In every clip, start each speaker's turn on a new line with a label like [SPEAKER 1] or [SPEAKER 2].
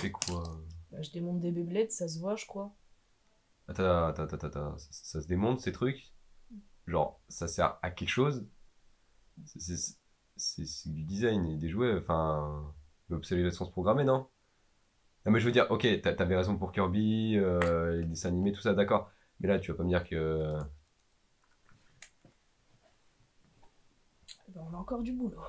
[SPEAKER 1] fais quoi?
[SPEAKER 2] Bah, je démonte des Beyblades, ça se voit, je crois.
[SPEAKER 1] Attends. Ça se démonte ces trucs? Genre, ça sert à quelque chose? C'est c'est- c'est du design et des jouets, enfin. De l'obsolescence programmée, non? Non, mais je veux dire, ok, t'avais raison pour Kirby, les dessins animés, tout ça, d'accord. Mais là, tu vas pas me dire que.
[SPEAKER 2] Bah, on a encore du boulot.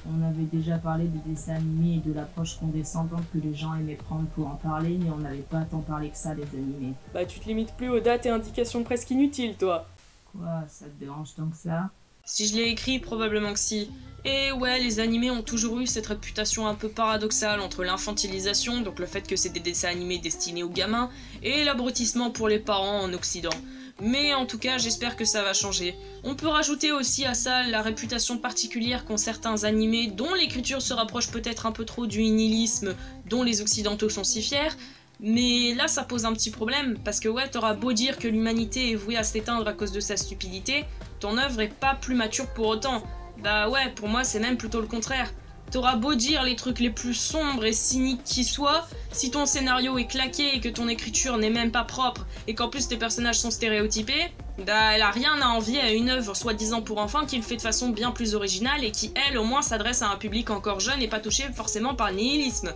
[SPEAKER 2] On avait déjà parlé des dessins animés et de l'approche condescendante que les gens aimaient prendre pour en parler, mais on n'avait pas tant parlé que ça des animés.
[SPEAKER 3] Bah tu te limites plus aux dates et indications presque inutiles, toi.
[SPEAKER 2] Quoi, ça te dérange tant que ça?
[SPEAKER 3] Si je l'ai écrit, probablement que si. Et ouais, les animés ont toujours eu cette réputation un peu paradoxale entre l'infantilisation, donc le fait que c'est des dessins animés destinés aux gamins, et l'abrutissement pour les parents en Occident. Mais en tout cas, j'espère que ça va changer. On peut rajouter aussi à ça la réputation particulière qu'ont certains animés dont l'écriture se rapproche peut-être un peu trop du nihilisme dont les occidentaux sont si fiers. Mais là, ça pose un petit problème, parce que ouais, t'auras beau dire que l'humanité est vouée à s'éteindre à cause de sa stupidité, ton œuvre est pas plus mature pour autant. Bah ouais, pour moi, c'est même plutôt le contraire. T'auras beau dire les trucs les plus sombres et cyniques qui soient, si ton scénario est claqué et que ton écriture n'est même pas propre, et qu'en plus tes personnages sont stéréotypés, bah elle a rien à envier à une œuvre soi-disant pour enfants qui le fait de façon bien plus originale et qui, elle, au moins s'adresse à un public encore jeune et pas touché forcément par le nihilisme.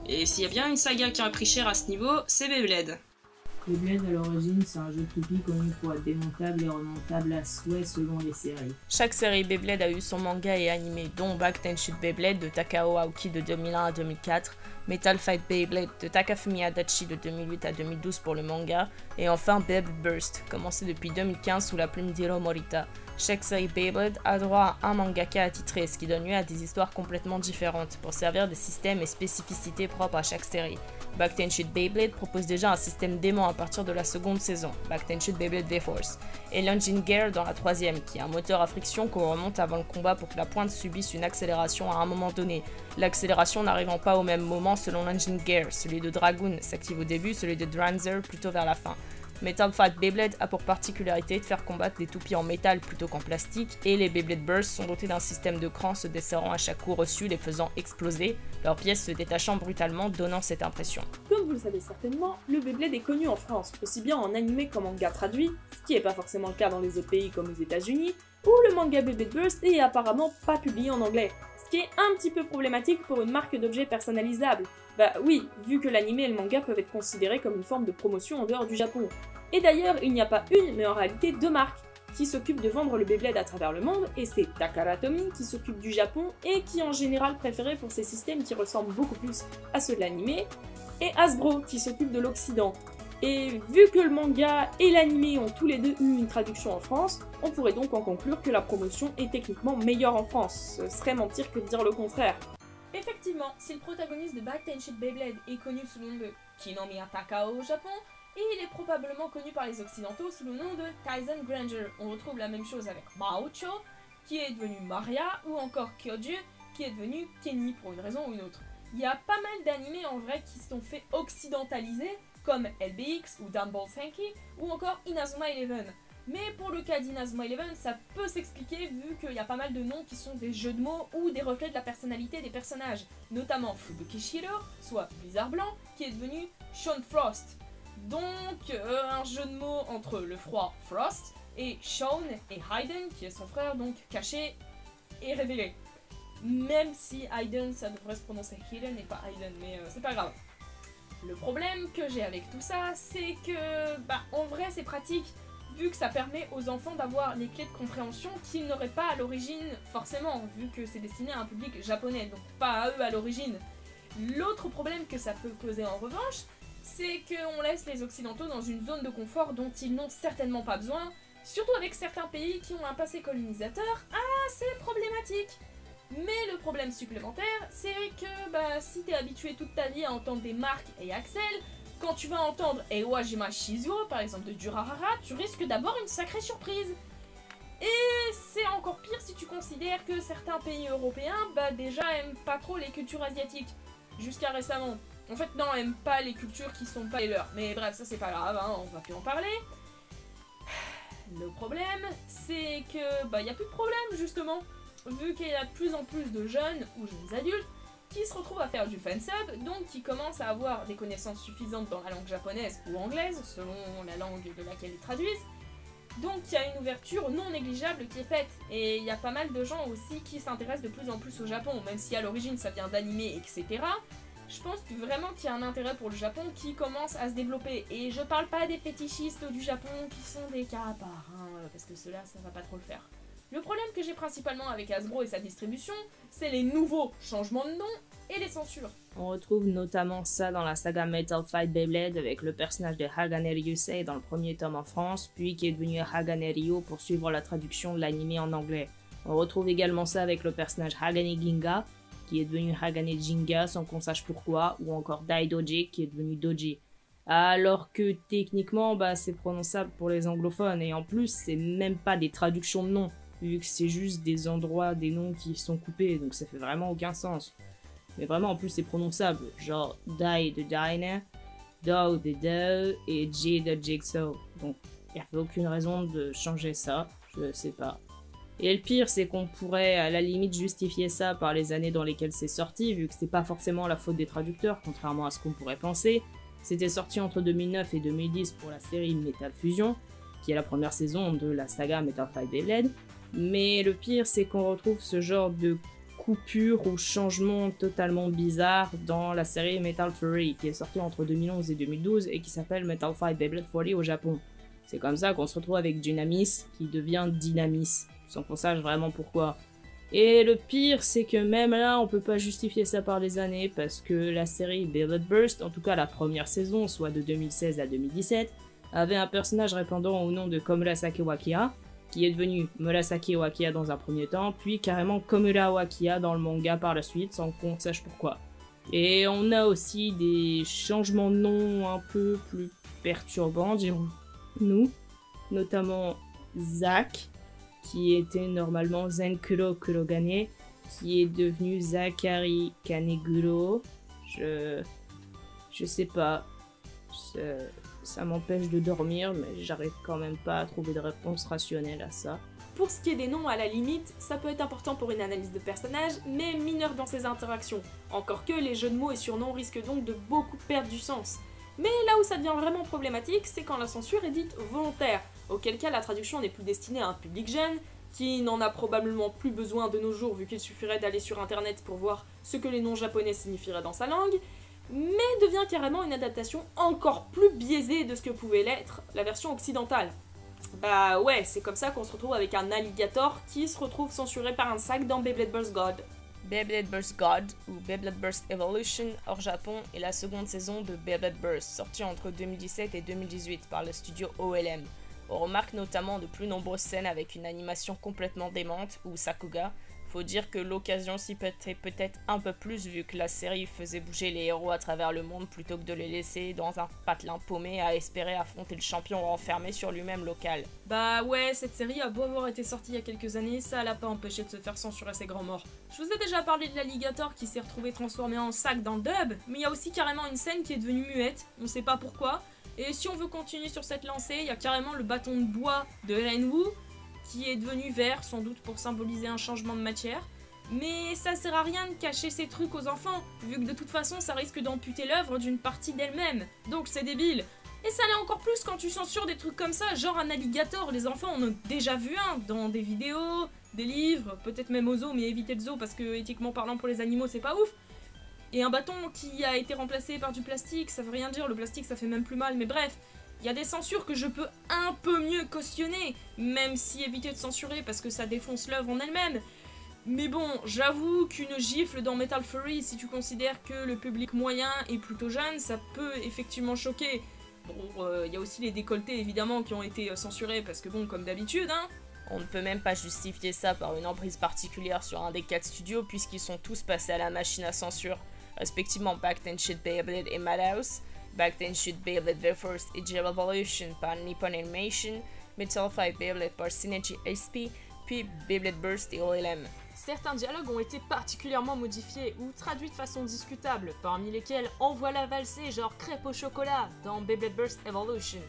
[SPEAKER 3] Et s'il y a bien une saga qui a pris cher à ce niveau, c'est Beyblade.
[SPEAKER 2] Beyblade à l'origine, c'est un jeu de toupie connu pour être démontable et remontable à souhait selon les séries.
[SPEAKER 4] Chaque série Beyblade a eu son manga et animé, dont Back Shoot Beyblade de Takao Aoki de 2001 à 2004, Metal Fight Beyblade de Takafumi Adachi de 2008 à 2012 pour le manga, et enfin Beyblade Burst, commencé depuis 2015 sous la plume d'Hiro Morita. Chaque série Beyblade a droit à un mangaka attitré, ce qui donne lieu à des histoires complètement différentes, pour servir des systèmes et spécificités propres à chaque série. Back Shoot Beyblade propose déjà un système dément à partir de la seconde saison, Back Shoot Beyblade V-Force, et l'Engine Gear dans la troisième, qui est un moteur à friction qu'on remonte avant le combat pour que la pointe subisse une accélération à un moment donné, l'accélération n'arrivant pas au même moment selon l'Engine Gear, celui de Dragoon s'active au début, celui de Dranzer plutôt vers la fin. Metal Fight Beyblade a pour particularité de faire combattre des toupies en métal plutôt qu'en plastique, et les Beyblade Burst sont dotés d'un système de crans se desserrant à chaque coup reçu, les faisant exploser, leurs pièces se détachant brutalement, donnant cette impression.
[SPEAKER 3] Comme vous le savez certainement, le Beyblade est connu en France, aussi bien en animé qu'en manga traduit, ce qui n'est pas forcément le cas dans les autres pays comme aux États-Unis, où le manga Beyblade Burst est apparemment pas publié en anglais, ce qui est un petit peu problématique pour une marque d'objets personnalisables. Bah oui, vu que l'anime et le manga peuvent être considérés comme une forme de promotion en dehors du Japon. Et d'ailleurs, il n'y a pas une, mais en réalité deux marques qui s'occupent de vendre le Beyblade à travers le monde, et c'est Takara Tomy qui s'occupe du Japon et qui est en général préféré pour ses systèmes qui ressemblent beaucoup plus à ceux de l'anime, et Hasbro qui s'occupe de l'Occident. Et vu que le manga et l'anime ont tous les deux eu une traduction en France, on pourrait donc en conclure que la promotion est techniquement meilleure en France. Ce serait mentir que de dire le contraire. Effectivement, si le protagoniste de Back Shoot Beyblade est connu sous le nom de Kinomiya Takao au Japon, et il est probablement connu par les occidentaux sous le nom de Tyson Granger. On retrouve la même chose avec Maocho, qui est devenu Maria, ou encore Kyoju, qui est devenu Kenny pour une raison ou une autre. Il y a pas mal d'animés en vrai qui se sont fait occidentaliser, comme LBX ou Downball Sankey, ou encore Inazuma Eleven. Mais pour le cas d'Inazuma Eleven, ça peut s'expliquer vu qu'il y a pas mal de noms qui sont des jeux de mots ou des reflets de la personnalité des personnages, notamment Fubuki Shiro, soit Blizzard Blanc, qui est devenu Sean Frost. Donc un jeu de mots entre le froid Frost et Sean et Hayden, qui est son frère, donc caché et révélé. Même si Hayden, ça devrait se prononcer Hayden et pas Hayden, mais c'est pas grave. Le problème que j'ai avec tout ça, c'est que, en vrai c'est pratique, vu que ça permet aux enfants d'avoir les clés de compréhension qu'ils n'auraient pas à l'origine, forcément, vu que c'est destiné à un public japonais, donc pas à eux à l'origine. L'autre problème que ça peut causer en revanche, c'est qu'on laisse les occidentaux dans une zone de confort dont ils n'ont certainement pas besoin, surtout avec certains pays qui ont un passé colonisateur assez problématique. Mais le problème supplémentaire, c'est que si t'es habitué toute ta vie à entendre des marques et Axel, quand tu vas entendre Ewajima Shizuo, par exemple de Durarara, tu risques d'avoir une sacrée surprise. Et c'est encore pire si tu considères que certains pays européens déjà aiment pas trop les cultures asiatiques. Jusqu'à récemment. En fait, non, aiment pas les cultures qui sont pas les leurs. Mais bref, ça c'est pas grave, hein, on va plus en parler. Le problème, c'est que, y a plus de problème, justement. Vu qu'il y a de plus en plus de jeunes ou jeunes adultes qui se retrouvent à faire du fansub, donc qui commencent à avoir des connaissances suffisantes dans la langue japonaise ou anglaise, selon la langue de laquelle ils traduisent. Donc il y a une ouverture non négligeable qui est faite, et il y a pas mal de gens aussi qui s'intéressent de plus en plus au Japon, même si à l'origine ça vient d'animé, etc. Je pense vraiment qu'il y a un intérêt pour le Japon qui commence à se développer, et je parle pas des fétichistes du Japon qui sont des cas à part, hein, parce que ceux-là ça va pas trop le faire. Le problème que j'ai principalement avec Hasbro et sa distribution, c'est les nouveaux changements de nom et les censures.
[SPEAKER 2] On retrouve notamment ça dans la saga Metal Fight Beyblade avec le personnage de Hagane Ryusei dans le premier tome en France, puis qui est devenu Hagane Ryo pour suivre la traduction de l'anime en anglais. On retrouve également ça avec le personnage Hagane Ginga, qui est devenu Hagane Jinga sans qu'on sache pourquoi, ou encore Daidoji qui est devenu Doji. Alors que techniquement, c'est prononçable pour les anglophones, et en plus, c'est même pas des traductions de noms, vu que c'est juste des endroits, des noms qui sont coupés, donc ça fait vraiment aucun sens. Mais vraiment, en plus, c'est prononçable, genre Dai de Diner, Do de Do et J de Jigsaw. Donc, il n'y avait aucune raison de changer ça, je sais pas. Et le pire, c'est qu'on pourrait à la limite justifier ça par les années dans lesquelles c'est sorti, vu que c'est pas forcément la faute des traducteurs, contrairement à ce qu'on pourrait penser. C'était sorti entre 2009 et 2010 pour la série Metal Fusion, qui est la première saison de la saga Metal Fight Beyblade. Mais le pire, c'est qu'on retrouve ce genre de coupure ou changement totalement bizarre dans la série Metal Fury, qui est sortie entre 2011 et 2012 et qui s'appelle Metal Fight Beyblade 40 au Japon. C'est comme ça qu'on se retrouve avec Dynamis qui devient Dynamis, sans qu'on sache vraiment pourquoi. Et le pire, c'est que même là, on peut pas justifier ça par les années, parce que la série Beyblade Burst, en tout cas la première saison, soit de 2016 à 2017, avait un personnage répondant au nom de Komurasaki Wakia, qui est devenu Murasaki Wakia dans un premier temps, puis carrément Komura Wakia dans le manga par la suite, sans qu'on sache pourquoi. Et on a aussi des changements de nom un peu plus perturbants, dirons-nous, notamment Zack, qui était normalement Zenkuro Kurogane, qui est devenu Zakari Kaneguro. Je sais pas, ça m'empêche de dormir, mais j'arrive quand même pas à trouver de réponse rationnelle à ça.
[SPEAKER 3] Pour ce qui est des noms, à la limite, ça peut être important pour une analyse de personnage, mais mineur dans ses interactions. Encore que les jeux de mots et surnoms risquent donc de beaucoup perdre du sens. Mais là où ça devient vraiment problématique, c'est quand la censure est dite volontaire, auquel cas la traduction n'est plus destinée à un public jeune, qui n'en a probablement plus besoin de nos jours vu qu'il suffirait d'aller sur internet pour voir ce que les noms japonais signifieraient dans sa langue, mais devient carrément une adaptation encore plus biaisée de ce que pouvait l'être la version occidentale. Bah ouais, c'est comme ça qu'on se retrouve avec un alligator qui se retrouve censuré par un sac dans Beyblade Burst God.
[SPEAKER 4] Beyblade Burst God, ou Beyblade Burst Evolution, hors Japon, est la seconde saison de Beyblade Burst, sortie entre 2017 et 2018 par le studio OLM. On remarque notamment de plus nombreuses scènes avec une animation complètement démente, ou Sakuga. Faut dire que l'occasion s'y prêtait peut-être un peu plus vu que la série faisait bouger les héros à travers le monde plutôt que de les laisser dans un patelin paumé à espérer affronter le champion renfermé sur lui-même local.
[SPEAKER 3] Bah ouais, cette série a beau avoir été sortie il y a quelques années, ça l'a pas empêché de se faire censurer ses grands morts. Je vous ai déjà parlé de l'alligator qui s'est retrouvé transformé en sac dans le dub, mais il y a aussi carrément une scène qui est devenue muette, on sait pas pourquoi. Et si on veut continuer sur cette lancée, il y a carrément le bâton de bois de Renwu qui est devenu vert, sans doute pour symboliser un changement de matière. Mais ça sert à rien de cacher ces trucs aux enfants, vu que de toute façon ça risque d'amputer l'œuvre d'une partie d'elle-même. Donc c'est débile. Et ça l'est encore plus quand tu censures des trucs comme ça, genre un alligator, les enfants en ont déjà vu un dans des vidéos, des livres, peut-être même au zoo, mais évitez le zoo parce que éthiquement parlant pour les animaux c'est pas ouf. Et un bâton qui a été remplacé par du plastique, ça veut rien dire, le plastique ça fait même plus mal, mais bref. Il y a des censures que je peux un peu mieux cautionner, même si éviter de censurer parce que ça défonce l'œuvre en elle-même. Mais bon, j'avoue qu'une gifle dans Metal Fury, si tu considères que le public moyen est plutôt jeune, ça peut effectivement choquer. Bon, il y a aussi les décolletés évidemment qui ont été censurés parce que bon, comme d'habitude, hein.
[SPEAKER 4] On ne peut même pas justifier ça par une emprise particulière sur un des 4 studios puisqu'ils sont tous passés à la machine à censure, respectivement Back Tenshit Beyblade et Madhouse, Back Tenshit Beyblade The First et J-Revolution par Nippon Animation, Metal Fight Beyblade par Synergy SP, puis Beyblade Burst et OLM.
[SPEAKER 5] certains dialogues ont été particulièrement modifiés ou traduits de façon discutable, parmi lesquels Envoie-la valser genre crêpe au chocolat dans Beyblade Burst Evolution.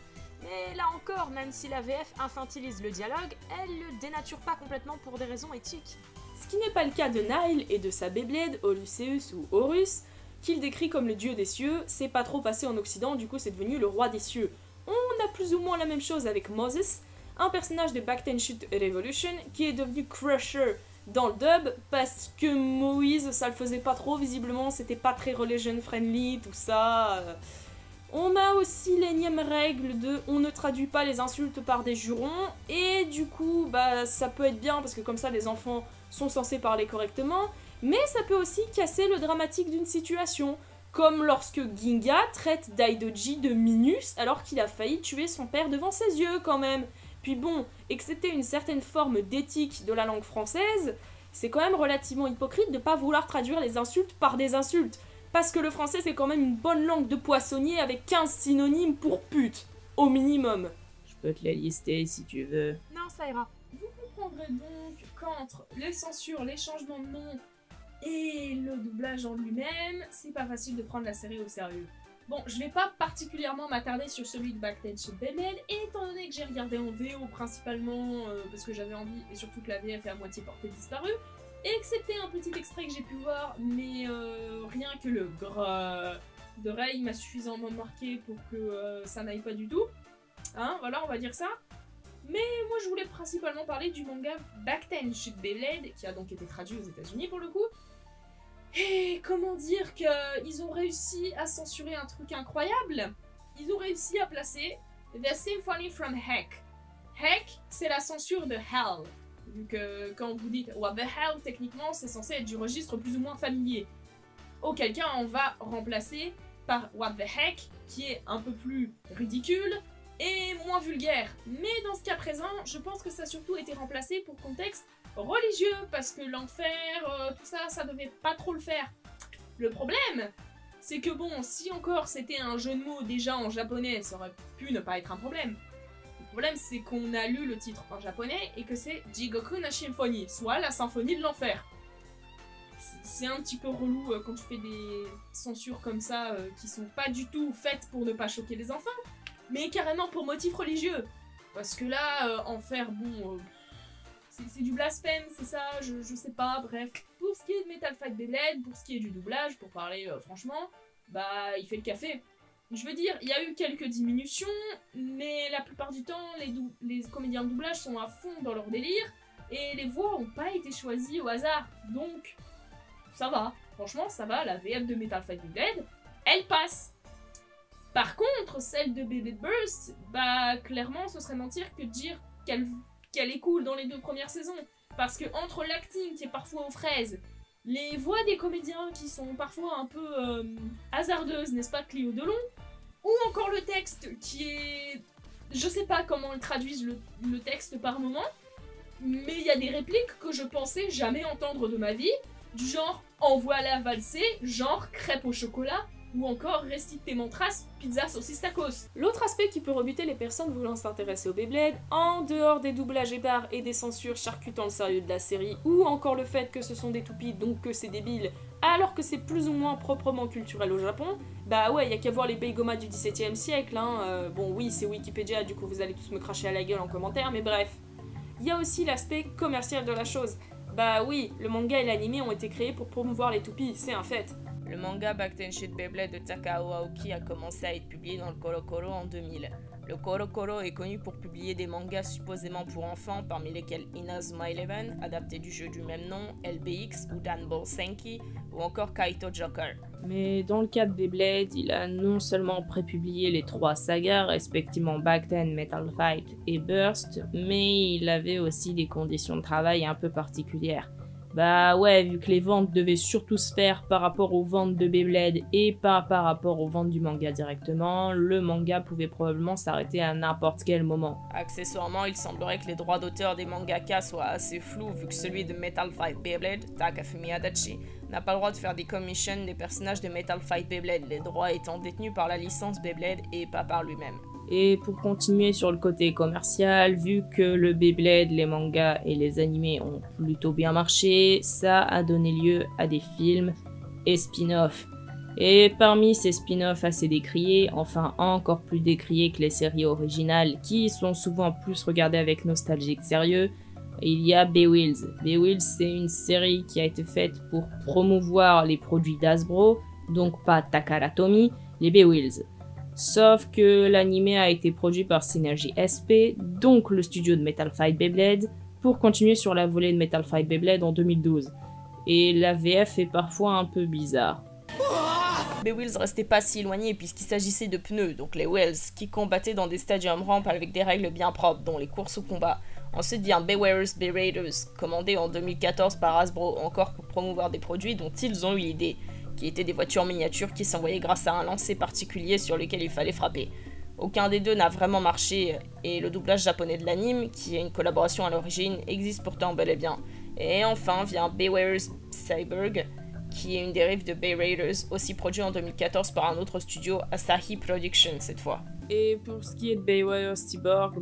[SPEAKER 5] Mais là encore, même si la VF infantilise le dialogue, elle le dénature pas complètement pour des raisons éthiques.
[SPEAKER 3] Ce qui n'est pas le cas de Nile et de sa Beyblade, Oluseus ou Horus, qu'il décrit comme le dieu des cieux, c'est pas trop passé en Occident, du coup c'est devenu le roi des cieux. On a plus ou moins la même chose avec Moses, un personnage de Back Ten Shoot Revolution qui est devenu Crusher dans le dub parce que Moïse ça le faisait pas trop, visiblement c'était pas très religion friendly, tout ça. On a aussi l'énième règle de on ne traduit pas les insultes par des jurons, et du coup bah ça peut être bien parce que comme ça les enfants sont censés parler correctement, mais ça peut aussi casser le dramatique d'une situation, comme lorsque Ginga traite Daidoji de Minus alors qu'il a failli tuer son père devant ses yeux quand même. Puis bon, excepté une certaine forme d'éthique de la langue française, c'est quand même relativement hypocrite de pas vouloir traduire les insultes par des insultes, parce que le français c'est quand même une bonne langue de poissonnier avec 15 synonymes pour pute, au minimum.
[SPEAKER 2] Je peux te les lister si tu veux.
[SPEAKER 5] Non, ça ira.
[SPEAKER 3] Vous comprendrez donc qu'entre les censures, les changements de nom et le doublage en lui-même, c'est pas facile de prendre la série au sérieux. Bon, je vais pas particulièrement m'attarder sur celui de Back Ten Shoot Beyblade, étant donné que j'ai regardé en VO principalement parce que j'avais envie, et surtout que la VF est à moitié portée disparue, excepté un petit extrait que j'ai pu voir, mais rien que le grrr de Rei m'a suffisamment marqué pour que ça n'aille pas du tout. Hein, voilà, on va dire ça. Mais moi je voulais principalement parler du manga Back Ten Shoot Beyblade, qui a donc été traduit aux États-Unis pour le coup. Et comment dire qu'ils ont réussi à censurer un truc incroyable. Ils ont réussi à placer The Symphony from Heck. Heck, c'est la censure de Hell. Vu que quand vous dites What the Hell, techniquement c'est censé être du registre plus ou moins familier. Auquel cas on va remplacer par What the Heck, qui est un peu plus ridicule et moins vulgaire. Mais dans ce cas présent, je pense que ça a surtout été remplacé pour contexte religieux, parce que l'enfer, tout ça, ça devait pas trop le faire. Le problème, c'est que bon, si encore c'était un jeu de mots déjà en japonais, ça aurait pu ne pas être un problème. Le problème, c'est qu'on a lu le titre en japonais et que c'est Jigoku no Symphony, soit la symphonie de l'enfer. C'est un petit peu relou quand tu fais des censures comme ça qui sont pas du tout faites pour ne pas choquer les enfants, mais carrément pour motif religieux. Parce que là, enfer, bon... c'est du blasphème, c'est ça, je sais pas, bref. Pour ce qui est de Metal Fight Beyblade, pour ce qui est du doublage, pour parler franchement, bah il fait le café. Je veux dire, il y a eu quelques diminutions, mais la plupart du temps, les comédiens de doublage sont à fond dans leur délire, et les voix ont pas été choisies au hasard, donc ça va. Franchement, ça va, la VF de Metal Fight Beyblade, elle passe. Par contre, celle de Beyblade Burst, bah clairement, ce serait mentir que de dire qu'elle est cool dans les 2 premières saisons. Parce que entre l'acting qui est parfois aux fraises, les voix des comédiens qui sont parfois un peu hasardeuses, n'est-ce pas Clio Delon, ou encore le texte qui est... Je sais pas comment ils traduisent le texte par moment, mais il y a des répliques que je pensais jamais entendre de ma vie, du genre « envoie-la valser », genre « crêpe au chocolat », ou encore récite tes mantras, pizza saucisse tacos. L'autre aspect qui peut rebuter les personnes voulant s'intéresser au Beyblade, en dehors des doublages épars et des censures charcutant le sérieux de la série, ou encore le fait que ce sont des toupies donc que c'est débile, alors que c'est plus ou moins proprement culturel au Japon, bah ouais, y a qu'à voir les Beigoma du XVIIe siècle, hein. Bon oui, c'est Wikipédia, du coup vous allez tous me cracher à la gueule en commentaire, mais bref. Il y a aussi l'aspect commercial de la chose. Bah oui, le manga et l'anime ont été créés pour promouvoir les toupies, c'est un fait.
[SPEAKER 4] Le manga Back Ten Shoot Beyblade de Takao Aoki a commencé à être publié dans le Korokoro en 2000. Le Korokoro est connu pour publier des mangas supposément pour enfants, parmi lesquels Inazuma Eleven, adapté du jeu du même nom, LBX ou Danbo Senki, ou encore Kaito Joker.
[SPEAKER 2] Mais dans le cas de Beyblade, il a non seulement prépublié les 3 sagas, respectivement Back Ten, Metal Fight et Burst, mais il avait aussi des conditions de travail un peu particulières. Bah ouais, vu que les ventes devaient surtout se faire par rapport aux ventes de Beyblade et pas par rapport aux ventes du manga directement, le manga pouvait probablement s'arrêter à n'importe quel moment.
[SPEAKER 4] Accessoirement, il semblerait que les droits d'auteur des mangaka soient assez flous vu que celui de Metal Fight Beyblade, Takafumi Adachi, n'a pas le droit de faire des commissions des personnages de Metal Fight Beyblade, les droits étant détenus par la licence Beyblade et pas par lui-même.
[SPEAKER 2] Et pour continuer sur le côté commercial, vu que le Beyblade, les mangas et les animés ont plutôt bien marché, ça a donné lieu à des films et spin-offs. Et parmi ces spin-offs assez décriés, enfin encore plus décriés que les séries originales qui sont souvent plus regardées avec nostalgie que sérieux, il y a Beowulf. Beowulf, c'est une série qui a été faite pour promouvoir les produits d'Hasbro, donc pas Takara Tomy, les Beowulf. Sauf que l'anime a été produit par Synergy SP, donc le studio de Metal Fight Beyblade, pour continuer sur la volée de Metal Fight Beyblade en 2012. Et la VF est parfois un peu bizarre.
[SPEAKER 4] Beowulf restait pas si éloigné puisqu'il s'agissait de pneus, donc les wheels, qui combattaient dans des stadium ramps avec des règles bien propres, dont les courses au combat. Ensuite vient Bewarers Raiders, commandé en 2014 par Hasbro, encore pour promouvoir des produits dont ils ont eu l'idée, qui étaient des voitures miniatures qui s'envoyaient grâce à un lancer particulier sur lequel il fallait frapper. Aucun des deux n'a vraiment marché, et le doublage japonais de l'anime, qui est une collaboration à l'origine, existe pourtant bel et bien. Et enfin vient Bewarers Cyborg, qui est une dérive de Bay Raiders, aussi produit en 2014 par un autre studio, Asahi Productions cette fois.
[SPEAKER 2] Et pour ce qui est de Beowulf Cyborg,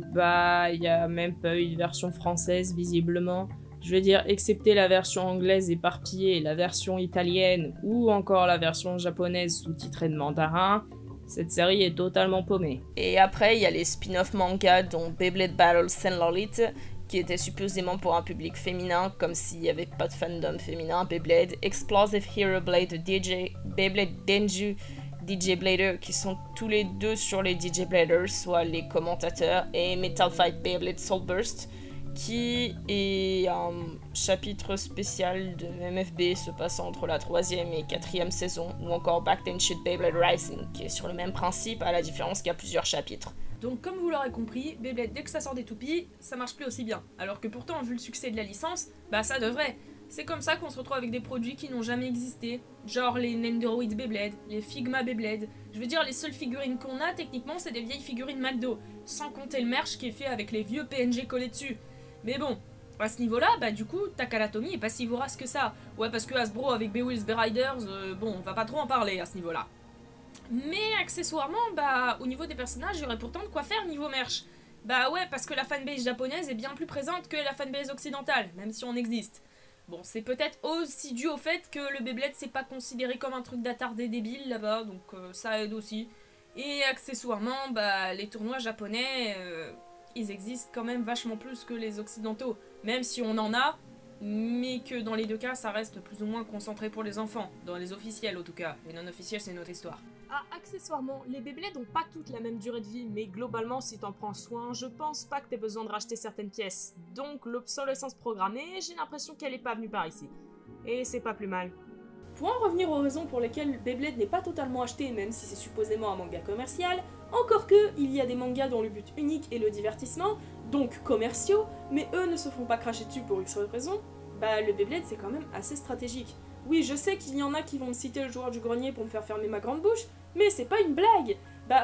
[SPEAKER 2] il y a même pas eu de version française visiblement. Je veux dire, excepté la version anglaise éparpillée, la version italienne ou encore la version japonaise sous-titrée de mandarin, cette série est totalement paumée.
[SPEAKER 4] Et après, il y a les spin-off mangas dont Beyblade Battle Senlolith, qui était supposément pour un public féminin, comme s'il n'y avait pas de fandom féminin, Beyblade, Explosive Hero Blade de DJ, Beyblade Denju, DJ Blader, qui sont tous les deux sur les DJ Bladers, soit les commentateurs, et Metal Fight Beyblade Soul Burst, qui est un chapitre spécial de MFB se passant entre la 3e et 4e saison, ou encore Back Then Shit Beyblade Rising, qui est sur le même principe, à la différence qu'il y a plusieurs chapitres.
[SPEAKER 3] Donc comme vous l'aurez compris, Beyblade dès que ça sort des toupies, ça marche plus aussi bien. Alors que pourtant, vu le succès de la licence, ça devrait. C'est comme ça qu'on se retrouve avec des produits qui n'ont jamais existé, genre les Nendoroid Beyblade, les Figma Beyblade. Je veux dire, les seules figurines qu'on a, techniquement, c'est des vieilles figurines McDo, sans compter le merch qui est fait avec les vieux PNG collés dessus. Mais bon, à ce niveau-là, du coup, Takara Tomy est pas si vorace que ça. Ouais, parce que Hasbro avec Beowulf Riders, on va pas trop en parler à ce niveau-là. Mais accessoirement, au niveau des personnages, il y aurait pourtant de quoi faire niveau merch. Ouais, parce que la fanbase japonaise est bien plus présente que la fanbase occidentale, même si on existe. Bon, c'est peut-être aussi dû au fait que le Beyblade c'est pas considéré comme un truc d'attardé débile là-bas, donc ça aide aussi. Et accessoirement, les tournois japonais, ils existent quand même vachement plus que les occidentaux, même si on en a, mais que dans les deux cas, ça reste plus ou moins concentré pour les enfants, dans les officiels en tout cas, les non officiels c'est une autre histoire.
[SPEAKER 5] Ah, accessoirement, les Beyblades ont pas toutes la même durée de vie, mais globalement, si t'en prends soin, je pense pas que t'aies besoin de racheter certaines pièces. Donc, l'obsolescence programmée, j'ai l'impression qu'elle est pas venue par ici. Et c'est pas plus mal.
[SPEAKER 3] Pour en revenir aux raisons pour lesquelles Beyblade n'est pas totalement acheté, même si c'est supposément un manga commercial, encore que, il y a des mangas dont le but unique est le divertissement, donc commerciaux, mais eux ne se font pas cracher dessus pour X raison, le Beyblade c'est quand même assez stratégique. Oui, je sais qu'il y en a qui vont me citer le joueur du grenier pour me faire fermer ma grande bouche, mais c'est pas une blague.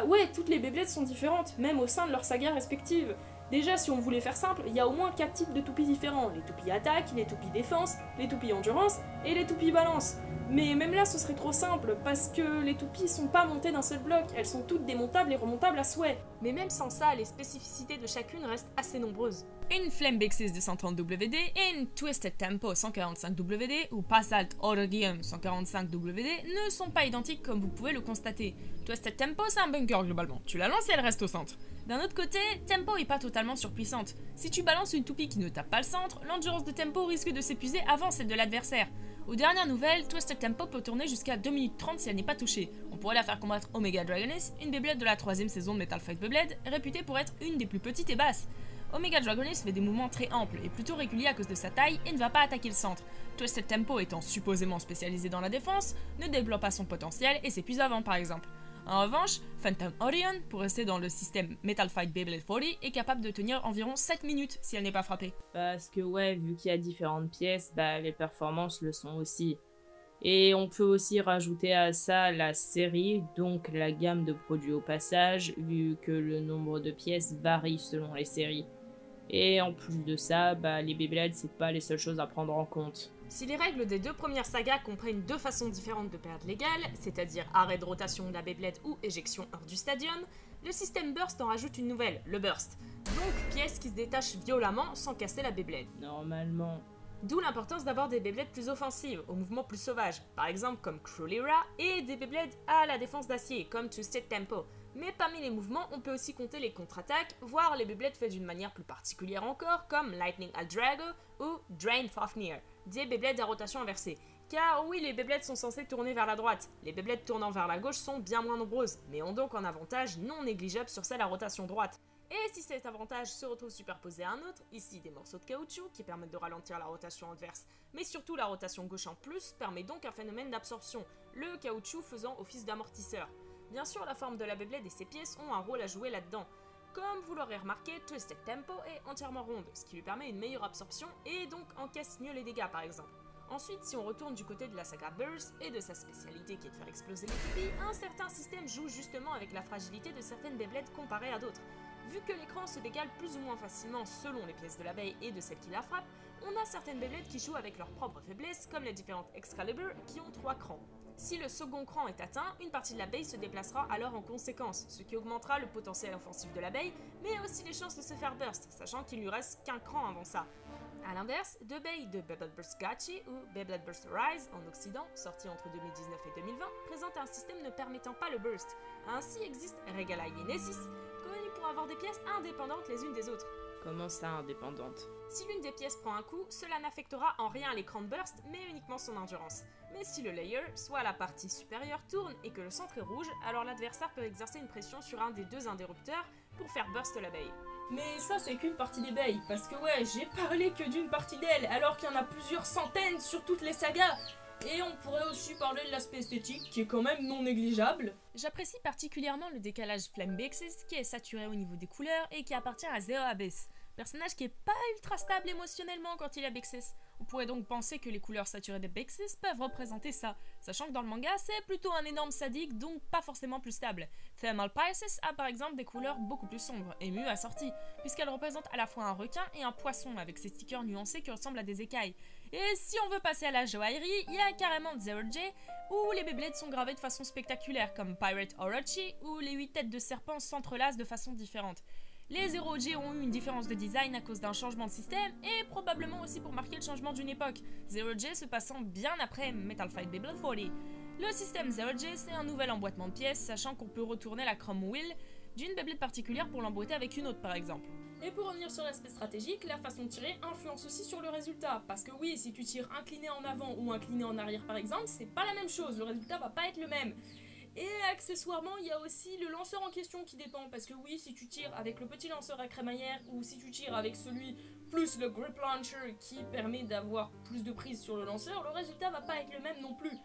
[SPEAKER 3] Ouais, toutes les Beyblades sont différentes, même au sein de leurs sagas respectives. Déjà, si on voulait faire simple, il y a au moins 4 types de toupies différents. Les toupies attaque, les toupies défense, les toupies endurance et les toupies balance. Mais même là, ce serait trop simple, parce que les toupies sont pas montées d'un seul bloc, elles sont toutes démontables et remontables à souhait.
[SPEAKER 5] Mais même sans ça, les spécificités de chacune restent assez nombreuses. Une Flame Big 6 230WD et une Twisted Tempo 145WD ou Passat Orogium 145WD ne sont pas identiques comme vous pouvez le constater. Twisted Tempo c'est un bunker globalement, tu la lances et elle reste au centre. D'un autre côté, Tempo est pas totalement surpuissante. Si tu balances une toupie qui ne tape pas le centre, l'endurance de Tempo risque de s'épuiser avant celle de l'adversaire. Aux dernières nouvelles, Twisted Tempo peut tourner jusqu'à 2 minutes 30 si elle n'est pas touchée. On pourrait la faire combattre Omega Dragoness, une Beyblade de la 3ème saison de Metal Fight Beyblade, réputée pour être une des plus petites et basses. Omega Dragoness fait des mouvements très amples et plutôt réguliers à cause de sa taille et ne va pas attaquer le centre. Twisted Tempo étant supposément spécialisé dans la défense, ne développe pas son potentiel et s'épuise avant par exemple. En revanche, Phantom Orion, pour rester dans le système Metal Fight Beyblade 40, est capable de tenir environ 7 minutes si elle n'est pas frappée.
[SPEAKER 2] Parce que ouais, vu qu'il y a différentes pièces, les performances le sont aussi. Et on peut aussi rajouter à ça la série, donc la gamme de produits au passage, vu que le nombre de pièces varie selon les séries. Et en plus de ça, les Beyblades c'est pas les seules choses à prendre en compte.
[SPEAKER 5] Si les règles des deux premières sagas comprennent deux façons différentes de perdre légales, c'est-à-dire arrêt de rotation de la Beyblade ou éjection hors du stadium, Le système Burst en rajoute une nouvelle, le Burst. Donc pièce qui se détache violemment sans casser la Beyblade.
[SPEAKER 2] Normalement.
[SPEAKER 5] D'où l'importance d'avoir des Beyblades plus offensives, au mouvement plus sauvage, par exemple comme Crullera, et des Beyblades à la défense d'acier, comme Twisted Tempo. Mais parmi les mouvements, on peut aussi compter les contre-attaques, voire les Beyblades faits d'une manière plus particulière encore, comme Lightning Aldrago ou Drain Fafnir, des Beyblades à rotation inversée. Car oui, les Beyblades sont censés tourner vers la droite, les Beyblades tournant vers la gauche sont bien moins nombreuses, mais ont donc un avantage non négligeable sur celle à rotation droite. Et si cet avantage se retrouve superposé à un autre, ici des morceaux de caoutchouc qui permettent de ralentir la rotation adverse, mais surtout la rotation gauche en plus permet donc un phénomène d'absorption, le caoutchouc faisant office d'amortisseur. Bien sûr, la forme de la Beyblade et ses pièces ont un rôle à jouer là-dedans. Comme vous l'aurez remarqué, Twisted Tempo est entièrement ronde, ce qui lui permet une meilleure absorption et donc encaisse mieux les dégâts par exemple. Ensuite, si on retourne du côté de la saga Burst et de sa spécialité qui est de faire exploser les toupies, un certain système joue justement avec la fragilité de certaines Beyblades comparées à d'autres. Vu que l'écran se décale plus ou moins facilement selon les pièces de l'abeille et de celle qui la frappe, on a certaines Beyblades qui jouent avec leurs propres faiblesses, comme les différentes Excalibur qui ont 3 crans. Si le second cran est atteint, une partie de l'abeille se déplacera alors en conséquence, ce qui augmentera le potentiel offensif de l'abeille, mais aussi les chances de se faire burst, sachant qu'il lui reste qu'un cran avant ça. A l'inverse, deux baies de Beyblade Burst Gachi ou Beyblade Burst Rise en Occident, sortis entre 2019 et 2020, présentent un système ne permettant pas le burst. Ainsi existe Regala Genesis, connu pour avoir des pièces indépendantes les unes des autres.
[SPEAKER 2] Comment ça, indépendante?
[SPEAKER 5] Si l'une des pièces prend un coup, cela n'affectera en rien l'écran de burst, mais uniquement son endurance. Mais si le layer, soit la partie supérieure, tourne et que le centre est rouge, alors l'adversaire peut exercer une pression sur un des deux interrupteurs pour faire burst l'abeille.
[SPEAKER 3] Mais ça c'est qu'une partie des baies, parce que ouais, j'ai parlé que d'une partie d'elle, alors qu'il y en a plusieurs centaines sur toutes les sagas. Et on pourrait aussi parler de l'aspect esthétique, qui est quand même non négligeable.
[SPEAKER 5] J'apprécie particulièrement le décalage Flame Bixis, qui est saturé au niveau des couleurs et qui appartient à Zero Abyss. Personnage qui est pas ultra stable émotionnellement quand il a Bixis. On pourrait donc penser que les couleurs saturées de Bixis peuvent représenter ça, sachant que dans le manga c'est plutôt un énorme sadique, donc pas forcément plus stable. Thermal Pisces a par exemple des couleurs beaucoup plus sombres, et mieux assorties, puisqu'elle représente à la fois un requin et un poisson avec ses stickers nuancés qui ressemblent à des écailles. Et si on veut passer à la joaillerie, il y a carrément Zero J, où les Beyblades sont gravés de façon spectaculaire, comme Pirate Orochi, où les 8 têtes de serpents s'entrelacent de façon différente. Les Zero J ont eu une différence de design à cause d'un changement de système et probablement aussi pour marquer le changement d'une époque, Zero J se passant bien après Metal Fight Beyblade 40. Le système Zero J c'est un nouvel emboîtement de pièces, sachant qu'on peut retourner la Chrome Wheel d'une Beyblade particulière pour l'emboîter avec une autre par exemple.
[SPEAKER 3] Et pour revenir sur l'aspect stratégique, la façon de tirer influence aussi sur le résultat. Parce que oui, si tu tires incliné en avant ou incliné en arrière par exemple, c'est pas la même chose, le résultat va pas être le même. Et accessoirement, il y a aussi le lanceur en question qui dépend, parce que oui, si tu tires avec le petit lanceur à crémaillère, ou si tu tires avec celui plus le grip launcher qui permet d'avoir plus de prise sur le lanceur, le résultat va pas être le même non plus.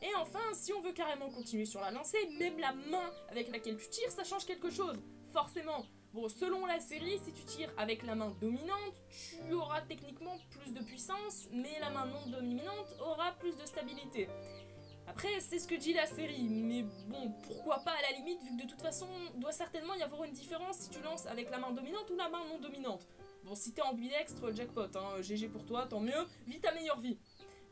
[SPEAKER 3] Et enfin, si on veut carrément continuer sur la lancée, même la main avec laquelle tu tires, ça change quelque chose, forcément. Bon, selon la série, si tu tires avec la main dominante, tu auras techniquement plus de puissance, mais la main non dominante aura plus de stabilité. Après, c'est ce que dit la série, mais bon, pourquoi pas à la limite, vu que de toute façon, doit certainement y avoir une différence si tu lances avec la main dominante ou la main non dominante. Bon, si t'es ambidextre, jackpot, hein, GG pour toi, tant mieux, vis ta meilleure vie.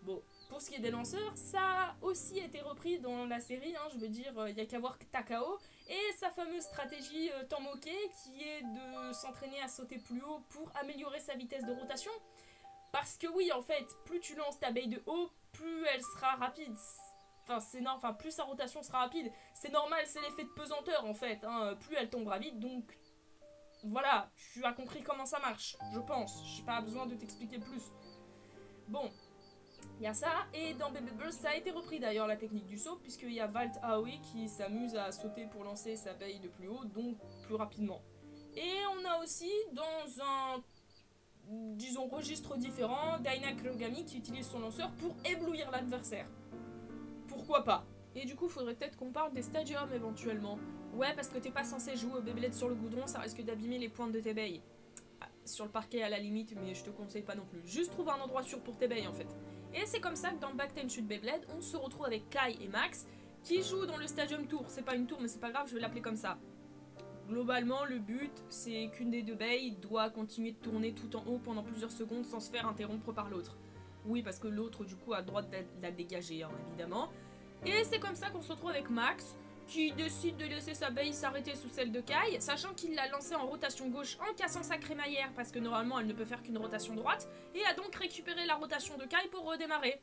[SPEAKER 3] Bon, pour ce qui est des lanceurs, ça a aussi été repris dans la série, hein, je veux dire, y a qu'à voir Takao, et sa fameuse stratégie Tenmoke, qui est de s'entraîner à sauter plus haut pour améliorer sa vitesse de rotation. Parce que oui, en fait, plus tu lances ta baie de haut, plus elle sera rapide. Enfin, plus sa rotation sera rapide. C'est normal, c'est l'effet de pesanteur en fait. Hein. Plus elle tombera vite, donc voilà, tu as compris comment ça marche, je pense. J'ai pas besoin de t'expliquer plus. Bon, il y a ça, et dans Beyblade Burst, ça a été repris d'ailleurs la technique du saut, puisqu'il y a Valt Aoi qui s'amuse à sauter pour lancer sa baie de plus haut, donc plus rapidement. Et on a aussi, dans un, disons, registre différent, Daina Kurogami qui utilise son lanceur pour éblouir l'adversaire. Pourquoi pas? Et du coup, faudrait peut-être qu'on parle des stadiums éventuellement. Ouais, parce que t'es pas censé jouer au Beyblade sur le goudron, ça risque d'abîmer les pointes de tes baies. Ah, sur le parquet à la limite, mais je te conseille pas non plus. Juste trouve un endroit sûr pour tes baies en fait. Et c'est comme ça que dans Back 10 Shoot Beyblade, on se retrouve avec Kai et Max, qui jouent dans le Stadium Tour. C'est pas une tour, mais c'est pas grave, je vais l'appeler comme ça. Globalement, le but, c'est qu'une des deux baies doit continuer de tourner tout en haut pendant plusieurs secondes sans se faire interrompre par l'autre. Oui, parce que l'autre, du coup, a le droit de la dégager, hein, évidemment. Et c'est comme ça qu'on se retrouve avec Max,
[SPEAKER 5] qui décide de laisser sa base s'arrêter sous celle de Kai, sachant qu'il l'a lancée en rotation gauche en cassant sa crémaillère parce que normalement elle ne peut faire qu'une rotation droite, et a donc récupéré la rotation de Kai pour redémarrer.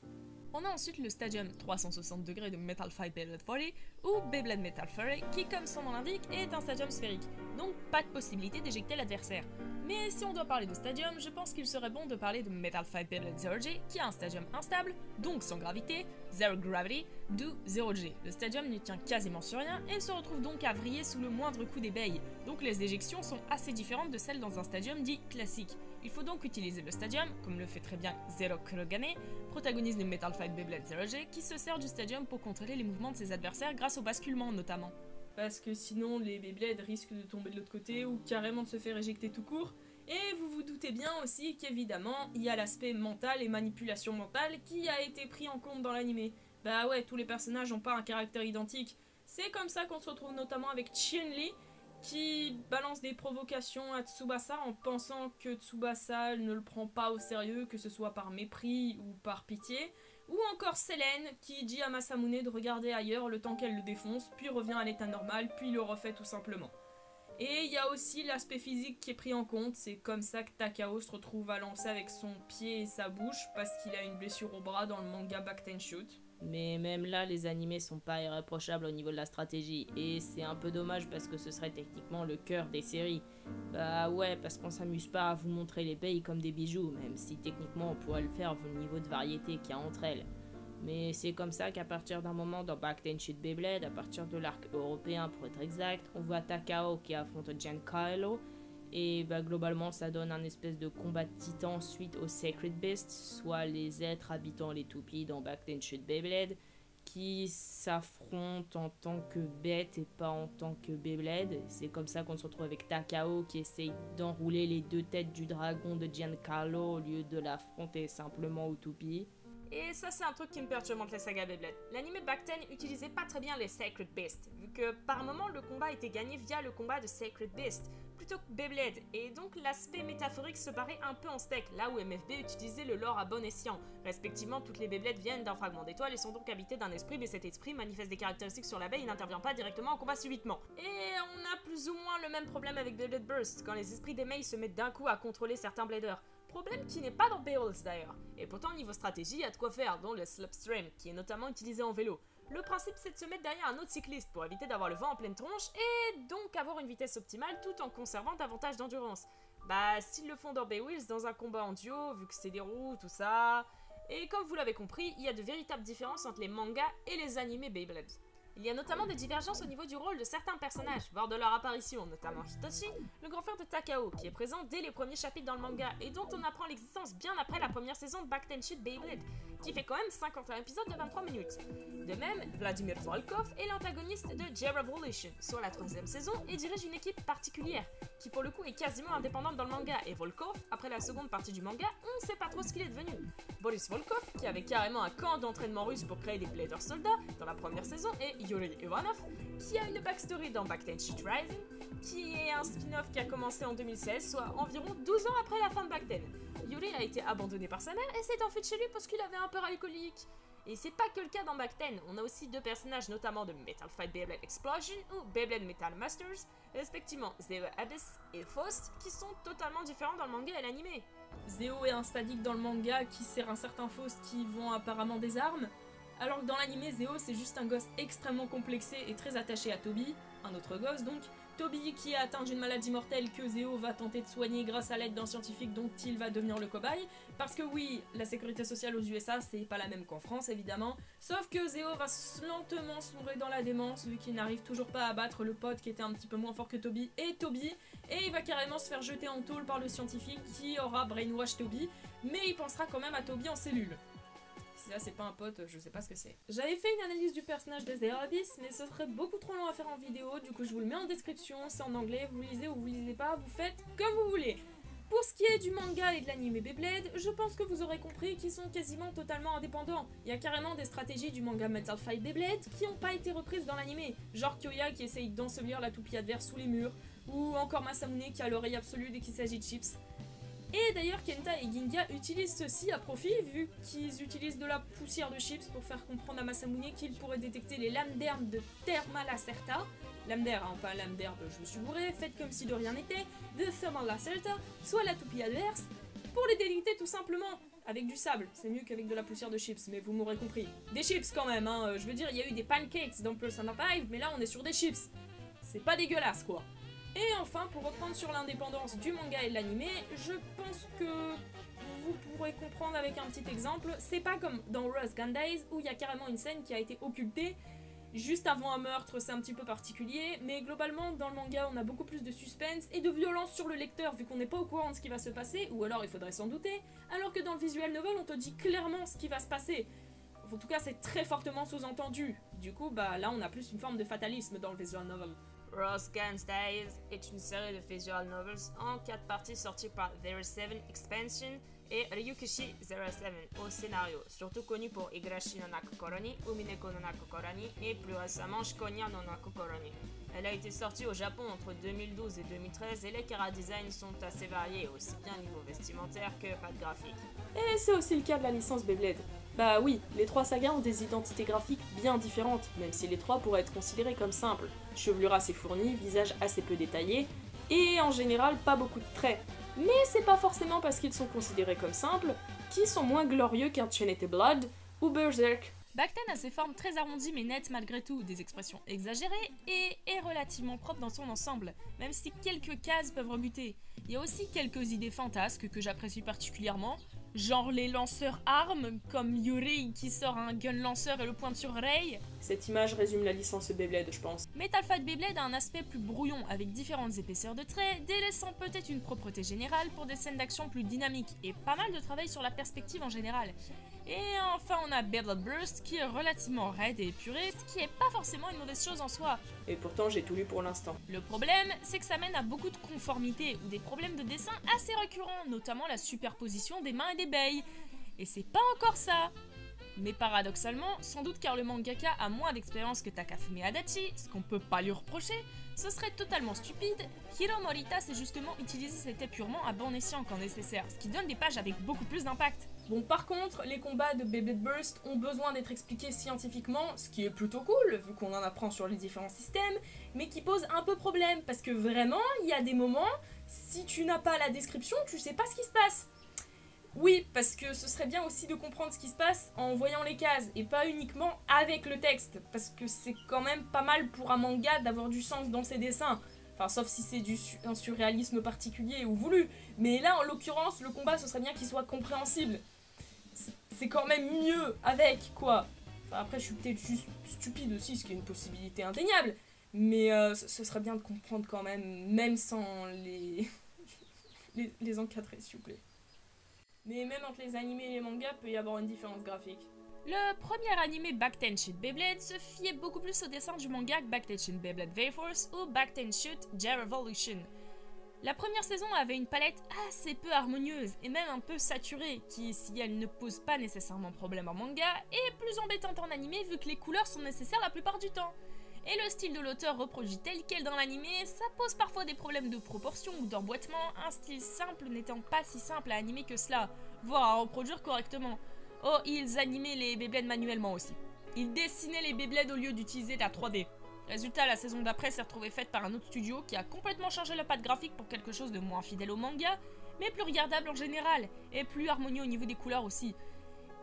[SPEAKER 4] On a ensuite le Stadium 360 degrés de Metal Fight Beyblade Fury, ou Beyblade Metal Fury, qui comme son nom l'indique est un stadium sphérique, donc pas de possibilité d'éjecter l'adversaire. Mais si on doit parler de stadium, je pense qu'il serait bon de parler de Metal Fight Beyblade Zero G, qui a un stadium instable, donc sans gravité, Zero Gravity, d'où Zero G. Le stadium ne tient quasiment sur rien et se retrouve donc à vriller sous le moindre coup d'ébeille, donc les éjections sont assez différentes de celles dans un stadium dit classique. Il faut donc utiliser le stadium, comme le fait très bien Zero Kurogane, protagoniste de Metal Fight Beyblade Zero G, qui se sert du stadium pour contrôler les mouvements de ses adversaires grâce au basculement notamment.
[SPEAKER 5] Parce que sinon les Beyblades risquent de tomber de l'autre côté ou carrément de se faire éjecter tout court. Et vous vous doutez bien aussi qu'évidemment, il y a l'aspect mental et manipulation mentale qui a été pris en compte dans l'anime. Bah ouais, tous les personnages n'ont pas un caractère identique. C'est comme ça qu'on se retrouve notamment avec Chien-Li, qui balance des provocations à Tsubasa en pensant que Tsubasa ne le prend pas au sérieux, que ce soit par mépris ou par pitié. Ou encore Selene, qui dit à Masamune de regarder ailleurs le temps qu'elle le défonce, puis revient à l'état normal, puis le refait tout simplement. Et il y a aussi l'aspect physique qui est pris en compte, c'est comme ça que Takao se retrouve à lancer avec son pied et sa bouche, parce qu'il a une blessure au bras dans le manga Back Ten Shoot.
[SPEAKER 2] Mais même là, les animés sont pas irréprochables au niveau de la stratégie, et c'est un peu dommage parce que ce serait techniquement le cœur des séries. Bah ouais, parce qu'on s'amuse pas à vous montrer les pays comme des bijoux, même si techniquement on pourrait le faire vu le niveau de variété qu'il y a entre elles. Mais c'est comme ça qu'à partir d'un moment dans Back Ten Shoot Beyblade, à partir de l'arc européen pour être exact, on voit Takao qui affronte Giancarlo, et bah, globalement ça donne un espèce de combat de titan suite aux Sacred Beasts, soit les êtres habitant les toupies dans Back Ten Shoot Beyblade, qui s'affrontent en tant que bêtes et pas en tant que Beyblade. C'est comme ça qu'on se retrouve avec Takao qui essaye d'enrouler les deux têtes du dragon de Giancarlo au lieu de l'affronter simplement aux toupies.
[SPEAKER 5] Et ça c'est un truc qui me perturbe entre les sagas Beyblade. L'anime Back Ten utilisait pas très bien les Sacred Beasts, vu que par moment le combat était gagné via le combat de Sacred Beast, plutôt que Beyblade, et donc l'aspect métaphorique se barrait un peu en steak, là où MFB utilisait le lore à bon escient. Respectivement, toutes les Beyblades viennent d'un fragment d'étoile et sont donc habitées d'un esprit, mais cet esprit manifeste des caractéristiques sur l'abeille et n'intervient pas directement en combat subitement. Et on a plus ou moins le même problème avec Beyblade Burst, quand les esprits d'émail se mettent d'un coup à contrôler certains bladers. Problème qui n'est pas dans Beowulf d'ailleurs. Et pourtant niveau stratégie, il y a de quoi faire, dont le Slipstream, qui est notamment utilisé en vélo. Le principe c'est de se mettre derrière un autre cycliste pour éviter d'avoir le vent en pleine tronche et donc avoir une vitesse optimale tout en conservant davantage d'endurance. Bah s'ils le font dans Beowulf dans un combat en duo, vu que c'est des roues, tout ça... Et comme vous l'avez compris, il y a de véritables différences entre les mangas et les animés Beyblade. Il y a notamment des divergences au niveau du rôle de certains personnages, voire de leur apparition, notamment Hitoshi, le grand frère de Takao, qui est présent dès les premiers chapitres dans le manga et dont on apprend l'existence bien après la première saison de Back Ten Shoot Beyblade, qui fait quand même 51 épisodes de 23 minutes. De même, Vladimir Volkov est l'antagoniste de J-Revolution sur la 3ème saison et dirige une équipe particulière, qui pour le coup est quasiment indépendante dans le manga, et Volkov, après la seconde partie du manga, on ne sait pas trop ce qu'il est devenu. Boris Volkov, qui avait carrément un camp d'entraînement russe pour créer des Blader soldats dans la première saison, et Yuri Ivanov, qui a une backstory dans Back Ten Shoot Rising, qui est un spin-off qui a commencé en 2016, soit environ 12 ans après la fin de Back Ten. Yuri a été abandonné par sa mère et s'est enfui de chez lui parce qu'il avait un père alcoolique. Et c'est pas que le cas dans Back Ten, on a aussi deux personnages notamment de Metal Fight Beyblade Explosion ou Beyblade Metal Masters, respectivement Zeo Abyss et Faust, qui sont totalement différents dans le manga et l'anime.
[SPEAKER 3] Zeo est un sadique dans le manga qui sert un certain Faust qui vend apparemment des armes, alors que dans l'anime, Zeo c'est juste un gosse extrêmement complexé et très attaché à Toby, un autre gosse donc. Toby qui est atteint d'une maladie mortelle que Zeo va tenter de soigner grâce à l'aide d'un scientifique dont il va devenir le cobaye. Parce que oui, la sécurité sociale aux USA c'est pas la même qu'en France évidemment, sauf que Zeo va lentement sombrer dans la démence vu qu'il n'arrive toujours pas à battre le pote qui était un petit peu moins fort que Toby, et il va carrément se faire jeter en tôle par le scientifique qui aura brainwash Toby, mais il pensera quand même à Toby en cellule. Si là c'est pas un pote, je sais pas ce que c'est. J'avais fait une analyse du personnage de Zero Abyss, mais ce serait beaucoup trop long à faire en vidéo, du coup je vous le mets en description, c'est en anglais, vous lisez ou vous lisez pas, vous faites comme vous voulez. Pour ce qui est du manga et de l'anime Beyblade, je pense que vous aurez compris qu'ils sont quasiment totalement indépendants. Il y a carrément des stratégies du manga Metal Fight Beyblade qui n'ont pas été reprises dans l'anime, genre Kyoya qui essaye d'ensevelir la toupie adverse sous les murs, ou encore Masamune qui a l'oreille absolue dès qu'il s'agit de chips. Et d'ailleurs Kenta et Ginga utilisent ceci à profit vu qu'ils utilisent de la poussière de chips pour faire comprendre à Masamune qu'il pourrait détecter les lames d'herbe de Thermal Lacerta, lame d'air, hein, pas lame d'herbe, je me suis bourré, faites comme si de rien n'était, de Thermal Lacerta, soit la toupie adverse, pour les détecter tout simplement. Avec du sable, c'est mieux qu'avec de la poussière de chips, mais vous m'aurez compris. Des chips quand même, hein, je veux dire, il y a eu des pancakes dans Persona 5, mais là on est sur des chips. C'est pas dégueulasse quoi. Et enfin, pour reprendre sur l'indépendance du manga et de l'anime, je pense que vous pourrez comprendre avec un petit exemple. C'est pas comme dans Rose Gun Days où il y a carrément une scène qui a été occultée juste avant un meurtre, c'est un petit peu particulier, mais globalement dans le manga on a beaucoup plus de suspense et de violence sur le lecteur vu qu'on n'est pas au courant de ce qui va se passer, ou alors il faudrait s'en douter, alors que dans le visual novel on te dit clairement ce qui va se passer. En tout cas c'est très fortement sous-entendu. Du coup bah là on a plus une forme de fatalisme dans le visual novel.
[SPEAKER 4] Rose Gun Days est une série de visual novels en 4 parties sorties par 07 Expansion et Ryukishi 07 au scénario, surtout connu pour Igarashi no Nakokoro-ni, Umineko no Nakokoro-ni et plus récemment Shikonya no Nakokoro-ni. Elle a été sortie au Japon entre 2012 et 2013 et les chara-designs sont assez variés, aussi bien niveau vestimentaire que patte graphique.
[SPEAKER 3] Et c'est aussi le cas de la licence Beyblade. Bah oui, les 3 sagas ont des identités graphiques bien différentes, même si les 3 pourraient être considérés comme simples. Chevelure assez fournie, visage assez peu détaillé, et en général pas beaucoup de traits. Mais c'est pas forcément parce qu'ils sont considérés comme simples qu'ils sont moins glorieux qu'un Trinity Blood ou Berserk.
[SPEAKER 2] Bacten a ses formes très arrondies mais nettes malgré tout, des expressions exagérées et est relativement propre dans son ensemble, même si quelques cases peuvent rebuter. Il y a aussi quelques idées fantasques que j'apprécie particulièrement, genre les lanceurs armes, comme Yuri qui sort un gun lanceur et le pointe sur Rei.
[SPEAKER 3] Cette image résume la licence Beyblade, je pense.
[SPEAKER 2] Metal Fight Beyblade a un aspect plus brouillon avec différentes épaisseurs de traits, délaissant peut-être une propreté générale pour des scènes d'action plus dynamiques et pas mal de travail sur la perspective en général. Et enfin on a Beyblade Burst qui est relativement raide et épuré, ce qui est pas forcément une mauvaise chose en soi.
[SPEAKER 3] Et pourtant j'ai tout lu pour l'instant.
[SPEAKER 2] Le problème, c'est que ça mène à beaucoup de conformité ou des problèmes de dessin assez récurrents, notamment la superposition des mains et des baies. Et c'est pas encore ça. Mais paradoxalement, sans doute car le mangaka a moins d'expérience que Takafumi Adachi, ce qu'on peut pas lui reprocher, ce serait totalement stupide, Hiro Morita sait justement utiliser cet épurement à bon escient quand nécessaire, ce qui donne des pages avec beaucoup plus d'impact.
[SPEAKER 3] Bon par contre, les combats de Beyblade Burst ont besoin d'être expliqués scientifiquement, ce qui est plutôt cool, vu qu'on en apprend sur les différents systèmes, mais qui pose un peu problème, parce que vraiment, il y a des moments, si tu n'as pas la description, tu sais pas ce qui se passe. Oui, parce que ce serait bien aussi de comprendre ce qui se passe en voyant les cases, et pas uniquement avec le texte, parce que c'est quand même pas mal pour un manga d'avoir du sens dans ses dessins. Enfin, sauf si c'est un surréalisme particulier ou voulu. Mais là, en l'occurrence, le combat, ce serait bien qu'il soit compréhensible. C'est quand même mieux avec, quoi. Enfin, après, je suis peut-être juste stupide aussi, ce qui est une possibilité indéniable. Mais ce serait bien de comprendre quand même sans les encadrer, s'il vous plaît. Mais même entre les animés et les mangas, peut y avoir une différence graphique.
[SPEAKER 2] Le premier animé Back-Ten-Shoot Beyblade se fiait beaucoup plus au dessin du manga que Back-Ten-Shoot Beyblade V-Force ou Back-Ten-Shoot J-Revolution. La première saison avait une palette assez peu harmonieuse et même un peu saturée, qui, si elle ne pose pas nécessairement problème en manga, est plus embêtante en animé vu que les couleurs sont nécessaires la plupart du temps. Et le style de l'auteur reproduit tel quel dans l'animé, ça pose parfois des problèmes de proportion ou d'emboîtement, un style simple n'étant pas si simple à animer que cela, voire à reproduire correctement. Oh, ils animaient les Beyblades manuellement aussi. Ils dessinaient les Beyblades au lieu d'utiliser la 3D. Résultat, la saison d'après s'est retrouvée faite par un autre studio qui a complètement changé la patte graphique pour quelque chose de moins fidèle au manga, mais plus regardable en général, et plus harmonieux au niveau des couleurs aussi.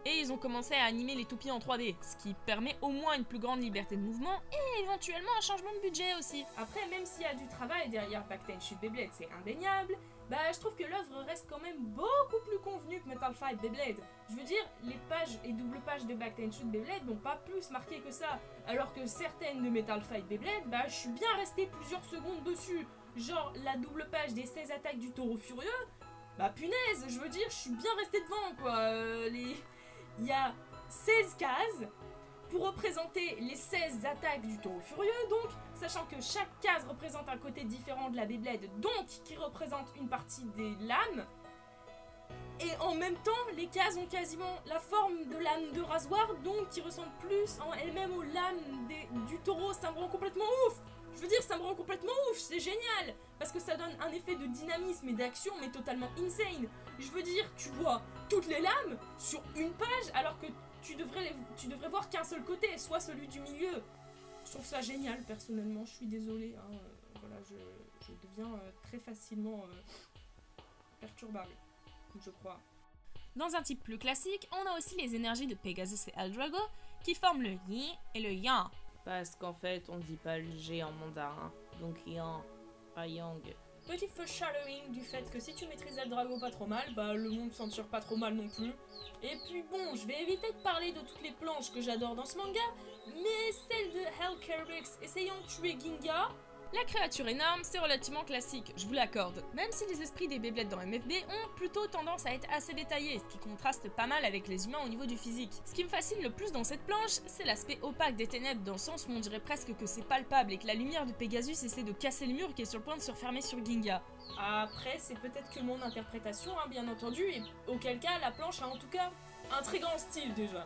[SPEAKER 2] Et ils ont commencé à animer les toupies en 3D, ce qui permet au moins une plus grande liberté de mouvement et éventuellement un changement de budget aussi.
[SPEAKER 3] Après, même s'il y a du travail derrière Back-Ten-Shoot Beyblade, c'est indéniable, bah je trouve que l'œuvre reste quand même beaucoup plus convenue que Metal Fight Beyblade. Je veux dire, les pages et double pages de Back-Ten-Shoot Beyblade n'ont pas plus marqué que ça, alors que certaines de Metal Fight Beyblade, bah je suis bien resté plusieurs secondes dessus. Genre la double page des 16 attaques du taureau furieux, bah punaise, je veux dire, je suis bien resté devant quoi. Il y a 16 cases pour représenter les 16 attaques du taureau furieux, donc, sachant que chaque case représente un côté différent de la Beyblade, donc qui représente une partie des lames. Et en même temps, les cases ont quasiment la forme de lames de rasoir, donc qui ressemblent plus en elles-mêmes aux lames du taureau, ça me rend complètement ouf.
[SPEAKER 5] Je veux dire, ça me rend complètement ouf, c'est génial, parce que ça donne un effet de dynamisme et d'action, mais totalement insane. Je veux dire, tu vois toutes les lames sur une page, alors que tu devrais voir qu'un seul côté, soit celui du milieu. Je trouve ça génial, personnellement, je suis désolée, hein, voilà, je deviens très facilement perturbable, je crois.
[SPEAKER 4] Dans un type plus classique, on a aussi les énergies de Pegasus et Eldrago qui forment le Yin et le Yang.
[SPEAKER 2] Parce qu'en fait, on dit pas le G en mandarin, donc Yang, pas Yang.
[SPEAKER 5] Petit foreshadowing du fait que si tu maîtrises Eldrago pas trop mal, bah le monde s'en tire pas trop mal non plus. Et puis bon, je vais éviter de parler de toutes les planches que j'adore dans ce manga, mais celle de Hellcarix essayant de tuer Ginga...
[SPEAKER 4] La créature énorme, c'est relativement classique, je vous l'accorde, même si les esprits des Beyblades dans MFB ont plutôt tendance à être assez détaillés, ce qui contraste pas mal avec les humains au niveau du physique. Ce qui me fascine le plus dans cette planche, c'est l'aspect opaque des ténèbres, dans le sens où on dirait presque que c'est palpable et que la lumière de Pegasus essaie de casser le mur qui est sur le point de se refermer sur Ginga.
[SPEAKER 5] Après, c'est peut-être que mon interprétation, hein, bien entendu, et auquel cas la planche a en tout cas un très grand style déjà.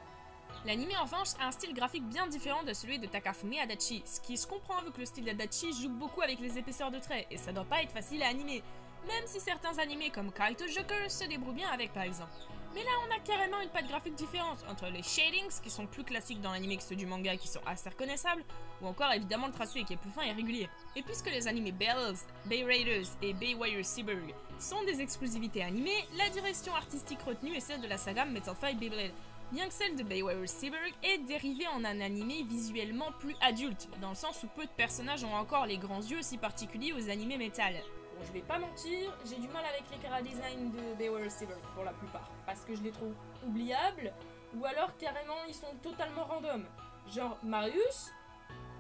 [SPEAKER 4] L'anime en revanche a un style graphique bien différent de celui de Takafumi Adachi, ce qui se comprend vu que le style d'Adachi joue beaucoup avec les épaisseurs de traits, et ça doit pas être facile à animer, même si certains animés comme Kaito Joker se débrouillent bien avec par exemple. Mais là on a carrément une patte graphique différente, entre les shadings qui sont plus classiques dans l'anime que ceux du manga qui sont assez reconnaissables, ou encore évidemment le tracé qui est plus fin et régulier. Et puisque les animés Bells, Bay Raiders et Bay Warrior Cyborg sont des exclusivités animées, la direction artistique retenue est celle de la saga Metal Fight Beyblade. Bien que celle de Bay Warrior Cyborg est dérivée en un animé visuellement plus adulte, dans le sens où peu de personnages ont encore les grands yeux si particuliers aux animés métal.
[SPEAKER 5] Bon, je vais pas mentir, j'ai du mal avec les chara-design de Bay Warrior Cyborg pour la plupart, parce que je les trouve oubliables, ou alors carrément ils sont totalement random. Genre Marius,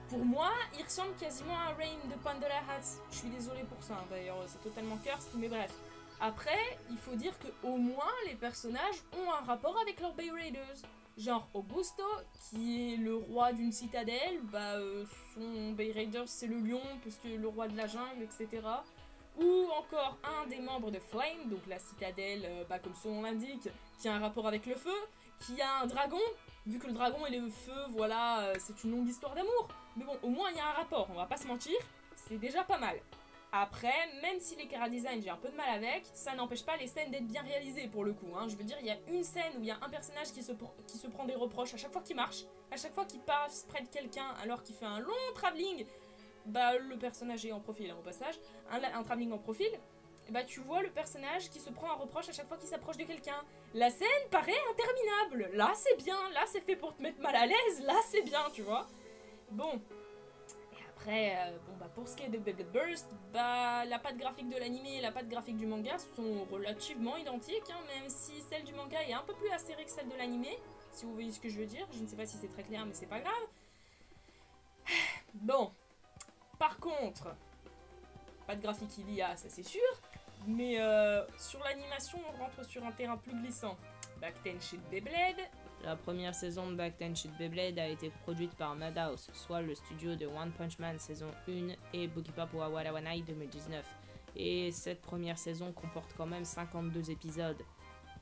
[SPEAKER 5] pour moi, il ressemble quasiment à Rain de Pandora Hats. Je suis désolée pour ça, hein, d'ailleurs, c'est totalement cursed, mais bref. Après, il faut dire que au moins les personnages ont un rapport avec leurs Bay Raiders. Genre Augusto, qui est le roi d'une citadelle, bah son Bay Raiders c'est le lion, puisque le roi de la jungle, etc. Ou encore un des membres de Flame, donc la citadelle, bah comme son nom l'indique, qui a un rapport avec le feu, qui a un dragon, vu que le dragon et le feu, voilà, c'est une longue histoire d'amour. Mais bon, au moins il y a un rapport, on va pas se mentir, c'est déjà pas mal. Après, même si les chara-design j'ai un peu de mal avec, ça n'empêche pas les scènes d'être bien réalisées pour le coup. Hein. Je veux dire, il y a une scène où il y a un personnage qui se prend des reproches à chaque fois qu'il marche, à chaque fois qu'il passe près de quelqu'un alors qu'il fait un long travelling. Bah, le personnage est en profil, hein, au passage, un travelling en profil. Et bah, tu vois le personnage qui se prend un reproche à chaque fois qu'il s'approche de quelqu'un. La scène paraît interminable. Là, c'est bien. Là, c'est fait pour te mettre mal à l'aise. Là, c'est bien, tu vois. Bon. Après, bon bah pour ce qui est de Beyblade Burst, bah la patte graphique de l'anime et la patte graphique du manga sont relativement identiques, hein, même si celle du manga est un peu plus acérée que celle de l'anime, si vous voyez ce que je veux dire. Je ne sais pas si c'est très clair, mais c'est pas grave. Bon, par contre, patte graphique il y a, ça c'est sûr, mais sur l'animation on rentre sur un terrain plus glissant. Back-Ten Beyblade.
[SPEAKER 2] La première saison de Back-Ten Beyblade a été produite par Madhouse, soit le studio de One Punch Man saison 1 et Boogiepop wa Warawanai 2019. Et cette première saison comporte quand même 52 épisodes.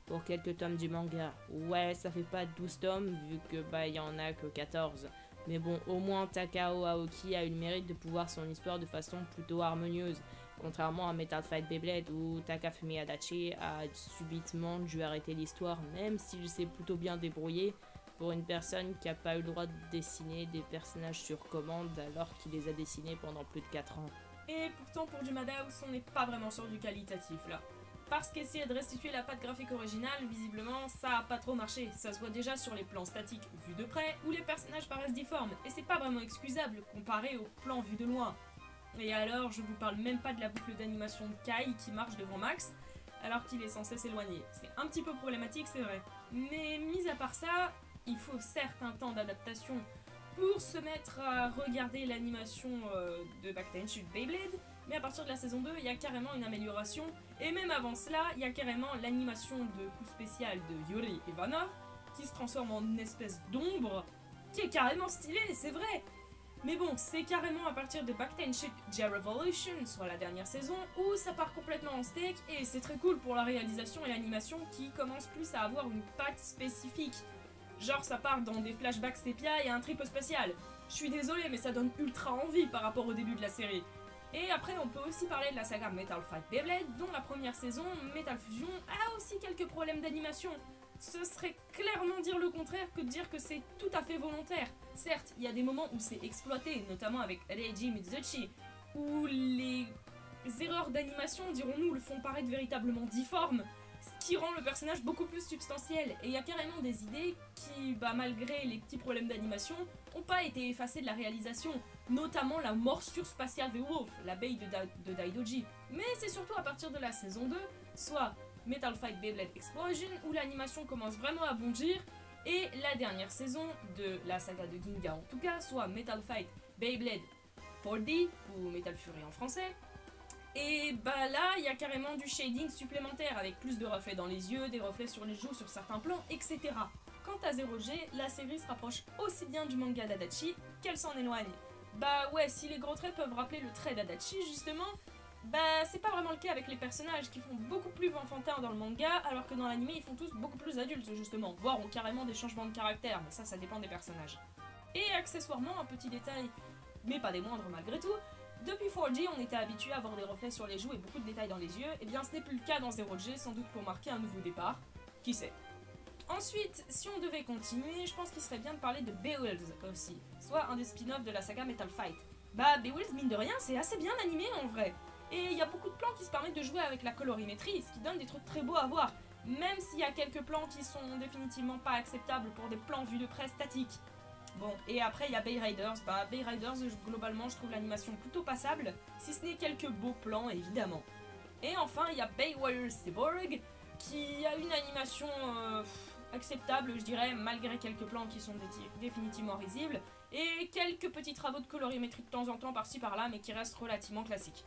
[SPEAKER 2] Pour quelques tomes du manga, ouais, ça fait pas 12 tomes vu que bah y en a que 14. Mais bon, au moins Takao Aoki a eu le mérite de pouvoir son histoire de façon plutôt harmonieuse, contrairement à Metal Fight Beyblade où Takafumi Adachi a subitement dû arrêter l'histoire, même s'il s'est plutôt bien débrouillé pour une personne qui a pas eu le droit de dessiner des personnages sur commande alors qu'il les a dessinés pendant plus de 4 ans.
[SPEAKER 5] Et pourtant pour du Madhouse, on n'est pas vraiment sur du qualitatif là. Parce qu'essayer de restituer la patte graphique originale, visiblement, ça a pas trop marché. Ça se voit déjà sur les plans statiques vus de près, où les personnages paraissent difformes, et c'est pas vraiment excusable comparé aux plans vus de loin. Et alors, je vous parle même pas de la boucle d'animation de Kai qui marche devant Max, alors qu'il est censé s'éloigner. C'est un petit peu problématique, c'est vrai. Mais mis à part ça, il faut certes un temps d'adaptation pour se mettre à regarder l'animation de Back-Ten Beyblade, mais à partir de la saison 2, il y a carrément une amélioration, et même avant cela, il y a carrément l'animation de coup spécial de Yuri Ivanov, qui se transforme en une espèce d'ombre, qui est carrément stylée, c'est vrai. Mais bon, c'est carrément à partir de Back-Ten J-Revolution, soit la dernière saison, où ça part complètement en steak, et c'est très cool pour la réalisation et l'animation qui commence plus à avoir une patte spécifique. Genre ça part dans des flashbacks sépia et un trip spatial.
[SPEAKER 3] Je suis désolée, mais ça donne ultra envie par rapport au début de la série. Et après, on peut aussi parler de la saga Metal Fight Beyblade, dont la première saison, Metal Fusion, a aussi quelques problèmes d'animation. Ce serait clairement dire le contraire que de dire que c'est tout à fait volontaire. Certes, il y a des moments où c'est exploité, notamment avec Reiji Mizuchi, où les erreurs d'animation, dirons-nous, le font paraître véritablement difforme, ce qui rend le personnage beaucoup plus substantiel. Et il y a carrément des idées qui, malgré les petits problèmes d'animation, n'ont pas été effacées de la réalisation, notamment la morsure spatiale de Wolf, l'abeille de Daidoji. Mais c'est surtout à partir de la saison 2, soit Metal Fight Beyblade Explosion, où l'animation commence vraiment à bondir, et la dernière saison de la saga de Ginga en tout cas, soit Metal Fight Beyblade 4D, ou Metal Fury en français. Et là, il y a carrément du shading supplémentaire, avec plus de reflets dans les yeux, des reflets sur les joues, sur certains plans, etc. Quant à 0G, la série se rapproche aussi bien du manga d'Adachi qu'elle s'en éloigne. Ouais, si les gros traits peuvent rappeler le trait d'Adachi, justement, c'est pas vraiment le cas avec les personnages qui font beaucoup plus enfantins dans le manga, alors que dans l'anime ils font tous beaucoup plus adultes, justement, voire ont carrément des changements de caractère, mais ça dépend des personnages. Et accessoirement, un petit détail, mais pas des moindres malgré tout, depuis 4G, on était habitué à avoir des reflets sur les joues et beaucoup de détails dans les yeux, et bien ce n'est plus le cas dans 0G, sans doute pour marquer un nouveau départ, qui sait. Ensuite, si on devait continuer, je pense qu'il serait bien de parler de Beowulf aussi, soit un des spin-offs de la saga Metal Fight. Beowulf, mine de rien, c'est assez bien animé en vrai, et il y a beaucoup de plans qui se permettent de jouer avec la colorimétrie, ce qui donne des trucs très beaux à voir, même s'il y a quelques plans qui sont définitivement pas acceptables pour des plans vus de près statiques. Bon, et après il y a Bay Riders. Bay Riders, globalement, je trouve l'animation plutôt passable, si ce n'est quelques beaux plans, évidemment. Et enfin, il y a Bay Warriors Cyborg, qui a une animation acceptable, je dirais, malgré quelques plans qui sont définitivement risibles, et quelques petits travaux de colorimétrie de temps en temps par-ci par-là, mais qui restent relativement classiques.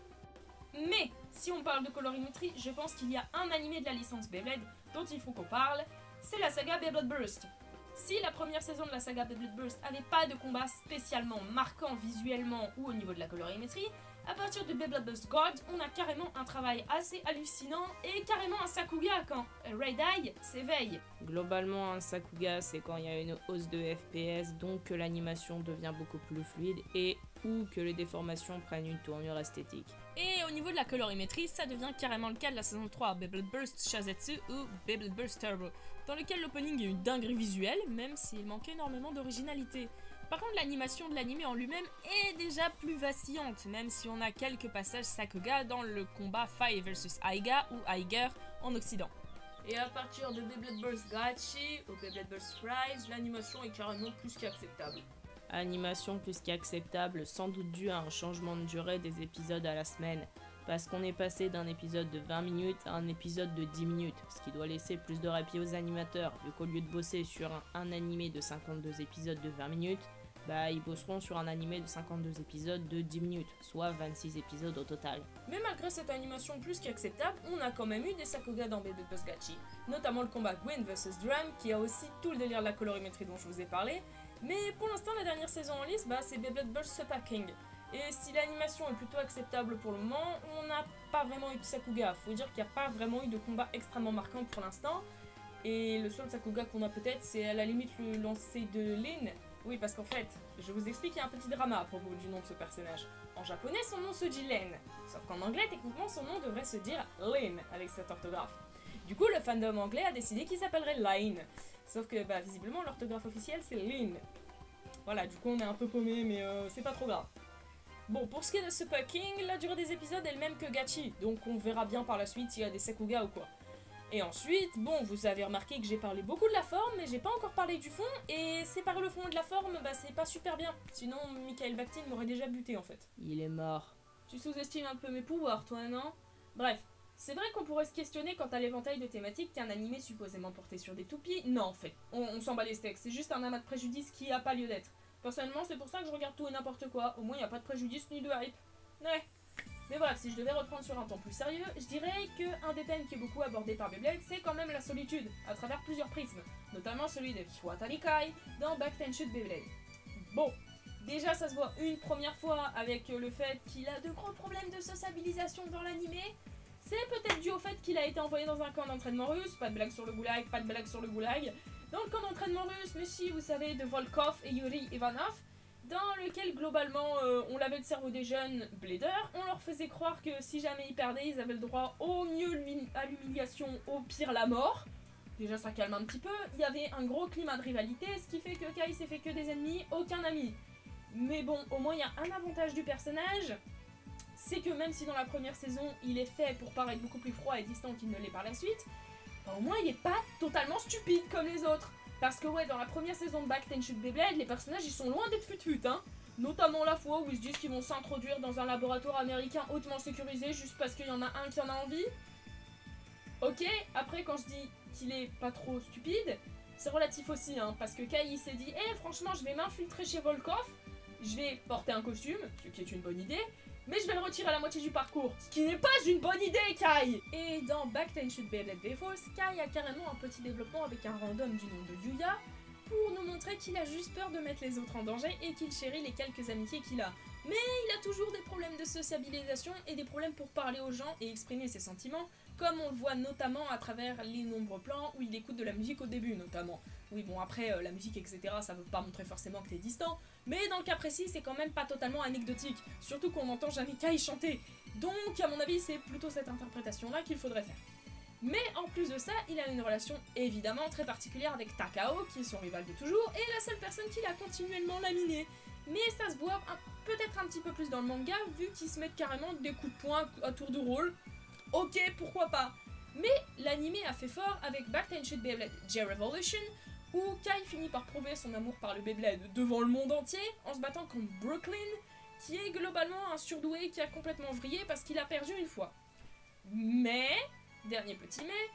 [SPEAKER 3] Mais, si on parle de colorimétrie, je pense qu'il y a un animé de la licence Beyblade dont il faut qu'on parle, c'est la saga Beyblade Burst. Si la première saison de la saga Beyblade Burst avait pas de combat spécialement marquant visuellement ou au niveau de la colorimétrie, à partir de Beyblade Burst God, on a carrément un travail assez hallucinant et carrément un Sakuga quand Ray-Dai s'éveille.
[SPEAKER 2] Globalement, un Sakuga, c'est quand il y a une hausse de FPS, donc que l'animation devient beaucoup plus fluide et ou que les déformations prennent une tournure esthétique.
[SPEAKER 5] Et au niveau de la colorimétrie, ça devient carrément le cas de la saison 3, Beyblade Burst Shazetsu ou Beyblade Burst Turbo, dans lequel l'opening est une dinguerie visuelle, même s'il manquait énormément d'originalité. Par contre, l'animation de l'anime en lui-même est déjà plus vacillante, même si on a quelques passages Sakuga dans le combat Fai vs Aiga ou Aiger en Occident.
[SPEAKER 3] Et à partir de Beyblade Burst Gachi ou Beyblade Burst Surprise, l'animation est carrément plus qu'acceptable.
[SPEAKER 2] Animation plus qu'acceptable, sans doute dû à un changement de durée des épisodes à la semaine, parce qu'on est passé d'un épisode de 20 minutes à un épisode de 10 minutes, ce qui doit laisser plus de répit aux animateurs, vu qu'au lieu de bosser sur un animé de 52 épisodes de 20 minutes, ils bosseront sur un animé de 52 épisodes de 10 minutes, soit 26 épisodes au total.
[SPEAKER 3] Mais malgré cette animation plus qu'acceptable, on a quand même eu des Sakuga dans Beyblade Burst Gachi, notamment le combat Gwen vs Drum, qui a aussi tout le délire de la colorimétrie dont je vous ai parlé, mais pour l'instant la dernière saison en lice, c'est Beyblade Burst Super King. Et si l'animation est plutôt acceptable pour le moment, on n'a pas vraiment eu de Sakuga. Faut dire qu'il n'y a pas vraiment eu de combat extrêmement marquant pour l'instant. Et le seul Sakuga qu'on a peut-être, c'est à la limite le lancer de Lin. Oui, parce qu'en fait, je vous explique, il y a un petit drama à propos du nom de ce personnage. En japonais, son nom se dit Len. Sauf qu'en anglais, techniquement, son nom devrait se dire Lin, avec cette orthographe. Du coup, le fandom anglais a décidé qu'il s'appellerait Line. Sauf que, visiblement, l'orthographe officielle, c'est Lin. Voilà, du coup, on est un peu paumé, mais c'est pas trop grave. Bon, pour ce qui est de Super King, la durée des épisodes est le même que Gachi, donc on verra bien par la suite s'il y a des Sakuga ou quoi. Et ensuite, bon, vous avez remarqué que j'ai parlé beaucoup de la forme, mais j'ai pas encore parlé du fond, et séparer le fond de la forme, c'est pas super bien. Sinon, Michael Bakhtin m'aurait déjà buté en fait.
[SPEAKER 2] Il est mort.
[SPEAKER 3] Tu sous-estimes un peu mes pouvoirs, toi, non? Bref, c'est vrai qu'on pourrait se questionner quant à l'éventail de thématiques qu'un animé supposément porté sur des toupies. Non, en fait, on s'en bat les steaks, c'est juste un amas de préjudice qui a pas lieu d'être. Personnellement, c'est pour ça que je regarde tout et n'importe quoi, au moins y a pas de préjudice ni de hype. Ouais. Mais bref, si je devais reprendre sur un ton plus sérieux, je dirais qu'un des thèmes qui est beaucoup abordé par Beyblade, c'est quand même la solitude, à travers plusieurs prismes, notamment celui de Hiwatari Kai dans Back Tenshut Beyblade. Bon, déjà ça se voit une première fois avec le fait qu'il a de gros problèmes de sociabilisation dans l'animé. C'est peut-être dû au fait qu'il a été envoyé dans un camp d'entraînement russe, pas de blague sur le goulag, pas de blague sur le goulag. Dans le camp d'entraînement russe, mais si vous savez, de Volkov et Yuri Ivanov, dans lequel globalement on lavait le cerveau des jeunes bladers, on leur faisait croire que si jamais ils perdaient, ils avaient le droit au mieux à l'humiliation, au pire la mort. Déjà ça calme un petit peu, il y avait un gros climat de rivalité, ce qui fait que Kai s'est fait que des ennemis, aucun ami. Mais bon, au moins il y a un avantage du personnage, c'est que même si dans la première saison il est fait pour paraître beaucoup plus froid et distant qu'il ne l'est par la suite, bah, au moins il est pas totalement stupide comme les autres. Parce que ouais, dans la première saison de Back 10 Shoot Beyblade, les personnages ils sont loin d'être fut-fut, hein. Notamment la fois où ils se disent qu'ils vont s'introduire dans un laboratoire américain hautement sécurisé juste parce qu'il y en a un qui en a envie. Ok, après quand je dis qu'il est pas trop stupide, c'est relatif aussi, hein, parce que Kai il s'est dit « franchement je vais m'infiltrer chez Volkov, je vais porter un costume, ce qui est une bonne idée, mais je vais le retirer à la moitié du parcours, ce qui n'est pas une bonne idée, Kai !» Et dans Back 10 Shoot Beyblade V-Force, Kai a carrément un petit développement avec un random du nom de Yuya, pour nous montrer qu'il a juste peur de mettre les autres en danger et qu'il chérit les quelques amitiés qu'il a. Mais il a toujours des problèmes de sociabilisation et des problèmes pour parler aux gens et exprimer ses sentiments, comme on le voit notamment à travers les nombreux plans où il écoute de la musique au début notamment. Oui bon après la musique etc ça veut pas montrer forcément que t'es distant, mais dans le cas précis c'est quand même pas totalement anecdotique, surtout qu'on n'entend jamais Kai chanter. Donc à mon avis c'est plutôt cette interprétation là qu'il faudrait faire. Mais en plus de ça, il a une relation évidemment très particulière avec Takao, qui est son rival de toujours, et la seule personne qui l'a continuellement laminé. Mais ça se voit peut-être un petit peu plus dans le manga, vu qu'ils se mettent carrément des coups de poing à tour de rôle. Ok, pourquoi pas. Mais l'anime a fait fort avec Back 10 Shoot Beyblade J-Revolution, où Kai finit par prouver son amour par le Beyblade devant le monde entier, en se battant contre Brooklyn, qui est globalement un surdoué qui a complètement vrillé parce qu'il a perdu une fois. Mais... dernier petit mais,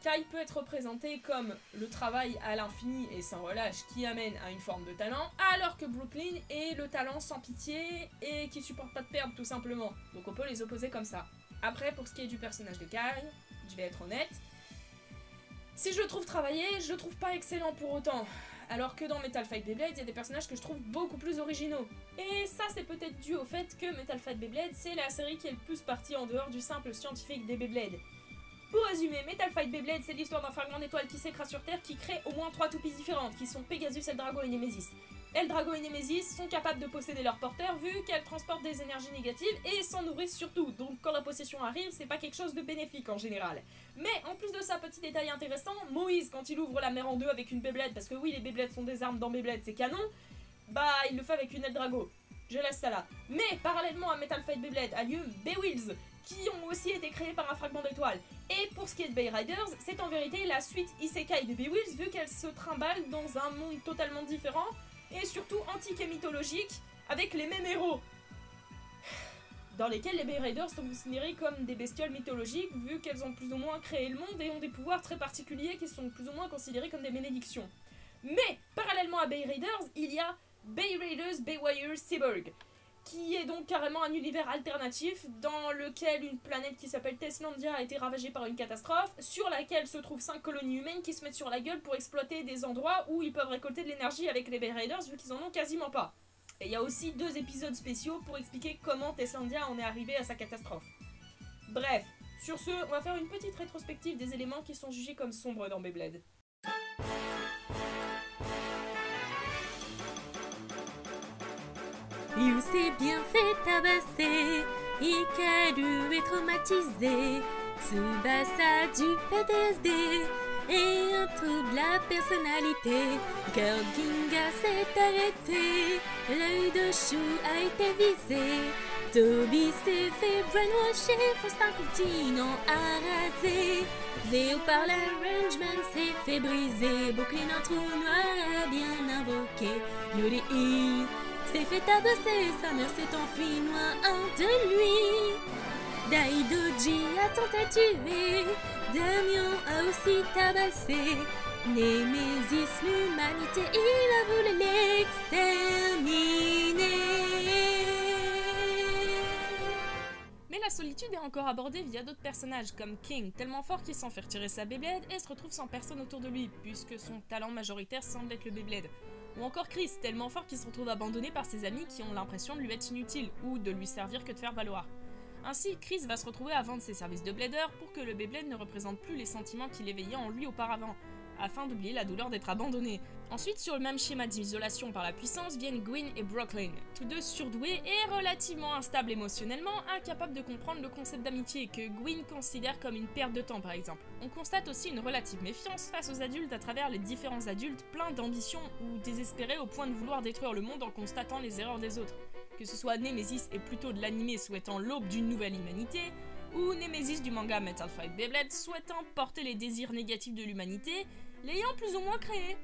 [SPEAKER 3] Kai peut être représenté comme le travail à l'infini et sans relâche qui amène à une forme de talent, alors que Brooklyn est le talent sans pitié et qui supporte pas de perdre tout simplement. Donc on peut les opposer comme ça. Après, pour ce qui est du personnage de Kai, je vais être honnête, si je le trouve travaillé, je le trouve pas excellent pour autant. Alors que dans Metal Fight Beyblade, il y a des personnages que je trouve beaucoup plus originaux. Et ça, c'est peut-être dû au fait que Metal Fight Beyblade, c'est la série qui est le plus partie en dehors du simple scientifique des Beyblades. Pour résumer, Metal Fight Beyblade, c'est l'histoire d'un fragment d'étoile qui s'écrase sur Terre qui crée au moins 3 toupies différentes, qui sont Pegasus, Eldrago et Nemesis. Eldrago et Nemesis sont capables de posséder leur porteur vu qu'elles transportent des énergies négatives et s'en nourrissent surtout, donc quand la possession arrive, c'est pas quelque chose de bénéfique en général. Mais en plus de ça, petit détail intéressant, Moïse, quand il ouvre la mer en deux avec une Beyblade, parce que oui, les Beyblades sont des armes dans Beyblade, c'est canon, bah il le fait avec une Eldrago. Je laisse ça là. Mais parallèlement à Metal Fight Beyblade a lieu Beywheels, qui ont aussi été créés par un fragment d'étoile. Et pour ce qui est de Bay Riders, c'est en vérité la suite Isekai de Beywheels, vu qu'elle se trimballe dans un monde totalement différent, et surtout antique et mythologique, avec les mêmes héros. Dans lesquels les Bay Riders sont considérés comme des bestioles mythologiques, vu qu'elles ont plus ou moins créé le monde et ont des pouvoirs très particuliers qui sont plus ou moins considérés comme des bénédictions. Mais, parallèlement à Bay Raiders, il y a Bay Raiders Baywire Seaburg, qui est donc carrément un univers alternatif dans lequel une planète qui s'appelle Teslandia a été ravagée par une catastrophe, sur laquelle se trouvent 5 colonies humaines qui se mettent sur la gueule pour exploiter des endroits où ils peuvent récolter de l'énergie avec les Bay Raiders, vu qu'ils en ont quasiment pas. Et il y a aussi 2 épisodes spéciaux pour expliquer comment Teslandia en est arrivé à sa catastrophe. Bref, sur ce, on va faire une petite rétrospective des éléments qui sont jugés comme sombres dans Beyblade.
[SPEAKER 4] Ryu s'est bien fait tabasser, Hikaru est traumatisé, Tsubasa du PTSD et un trouble la personnalité. Cœur Ginga s'est arrêté, l'œil de Shu a été visé, Toby s'est fait brainwasher, Faustin continent arasé, Zéo par l'arrangement s'est fait briser, Brooklyn un trou noir a bien invoqué, Yuri s'est fait tabasser, sa mère s'est enfuie loin de lui. Daidoji a tenté de tuer, Damien a aussi tabassé. Némésis, l'humanité, il a voulu l'exterminer.
[SPEAKER 2] Mais la solitude est encore abordée via d'autres personnages, comme King, tellement fort qu'il s'en fait retirer sa Beyblade et se retrouve sans personne autour de lui, puisque son talent majoritaire semble être le Beyblade. Ou encore Chris, tellement fort qu'il se retrouve abandonné par ses amis qui ont l'impression de lui être inutile, ou de lui servir que de faire valoir. Ainsi, Chris va se retrouver à vendre ses services de blader pour que le Beyblade ne représente plus les sentiments qu'il éveillait en lui auparavant,
[SPEAKER 4] afin d'oublier la douleur d'être abandonné. Ensuite, sur le même schéma d'isolation par la puissance, viennent Gwyn et Brooklyn, tous deux surdoués et relativement instables émotionnellement, incapables de comprendre le concept d'amitié que Gwyn considère comme une perte de temps par exemple. On constate aussi une relative méfiance face aux adultes à travers les différents adultes pleins d'ambition ou désespérés au point de vouloir détruire le monde en constatant les erreurs des autres. Que ce soit Nemesis et plutôt de l'anime souhaitant l'aube d'une nouvelle humanité, ou Nemesis du manga Metal Fight Beyblade souhaitant porter les désirs négatifs de l'humanité, l'ayant plus ou moins créé.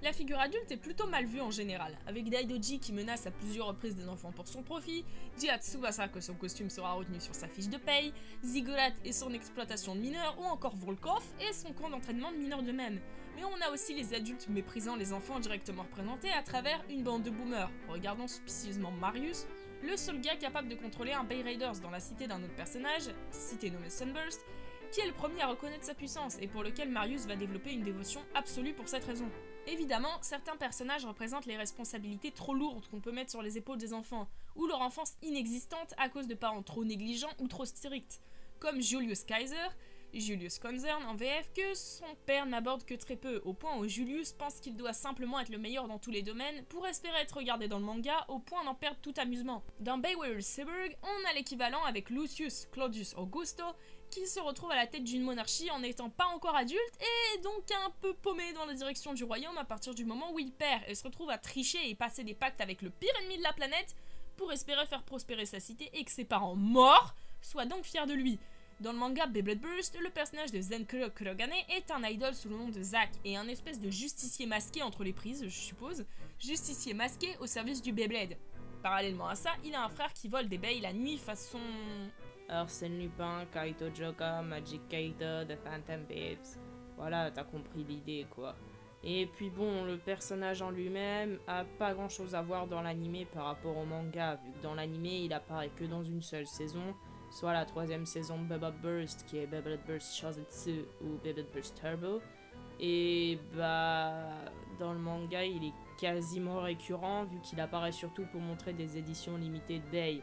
[SPEAKER 4] La figure adulte est plutôt mal vue en général, avec Daidoji qui menace à plusieurs reprises des enfants pour son profit, Jia Tsubasa que son costume sera retenu sur sa fiche de paye, Ziggurat et son exploitation de mineurs, ou encore Volkov et son camp d'entraînement de mineurs de même. Mais on a aussi les adultes méprisant les enfants directement représentés à travers une bande de boomers. Regardons suspicieusement Marius, le seul gars capable de contrôler un Bay Raiders dans la cité d'un autre personnage, cité nommée Sunburst, qui est le premier à reconnaître sa puissance et pour lequel Marius va développer une dévotion absolue pour cette raison. Évidemment, certains personnages représentent les responsabilités trop lourdes qu'on peut mettre sur les épaules des enfants, ou leur enfance inexistante à cause de parents trop négligents ou trop stricts, comme Julius Kaiser, Julius Concern en VF, que son père n'aborde que très peu, au point où Julius pense qu'il doit simplement être le meilleur dans tous les domaines pour espérer être regardé dans le manga au point d'en perdre tout amusement. Dans Baywarrior Cyborg, on a l'équivalent avec Lucius Claudius Augusto, qui se retrouve à la tête d'une monarchie en n'étant pas encore adulte et donc un peu paumé dans la direction du royaume à partir du moment où il perd et se retrouve à tricher et passer des pactes avec le pire ennemi de la planète pour espérer faire prospérer sa cité et que ses parents morts soient donc fiers de lui. Dans le manga Beyblade Burst, le personnage de Zenkuro Kurogane est un idol sous le nom de Zack et un espèce de justicier masqué entre les prises, je suppose, justicier masqué au service du Beyblade. Parallèlement à ça, il a un frère qui vole des bails la nuit façon...
[SPEAKER 2] Arsène Lupin, Kaito Joka, Magic Kaito, The Phantom Babes. Voilà, t'as compris l'idée quoi. Et puis bon, le personnage en lui-même a pas grand chose à voir dans l'animé par rapport au manga, vu que dans l'animé il apparaît que dans une seule saison, soit la 3ème saison de Beyblade Burst qui est Beyblade Burst Shozetsu ou Beyblade Burst Turbo. Et bah, dans le manga il est quasiment récurrent vu qu'il apparaît surtout pour montrer des éditions limitées de Bay.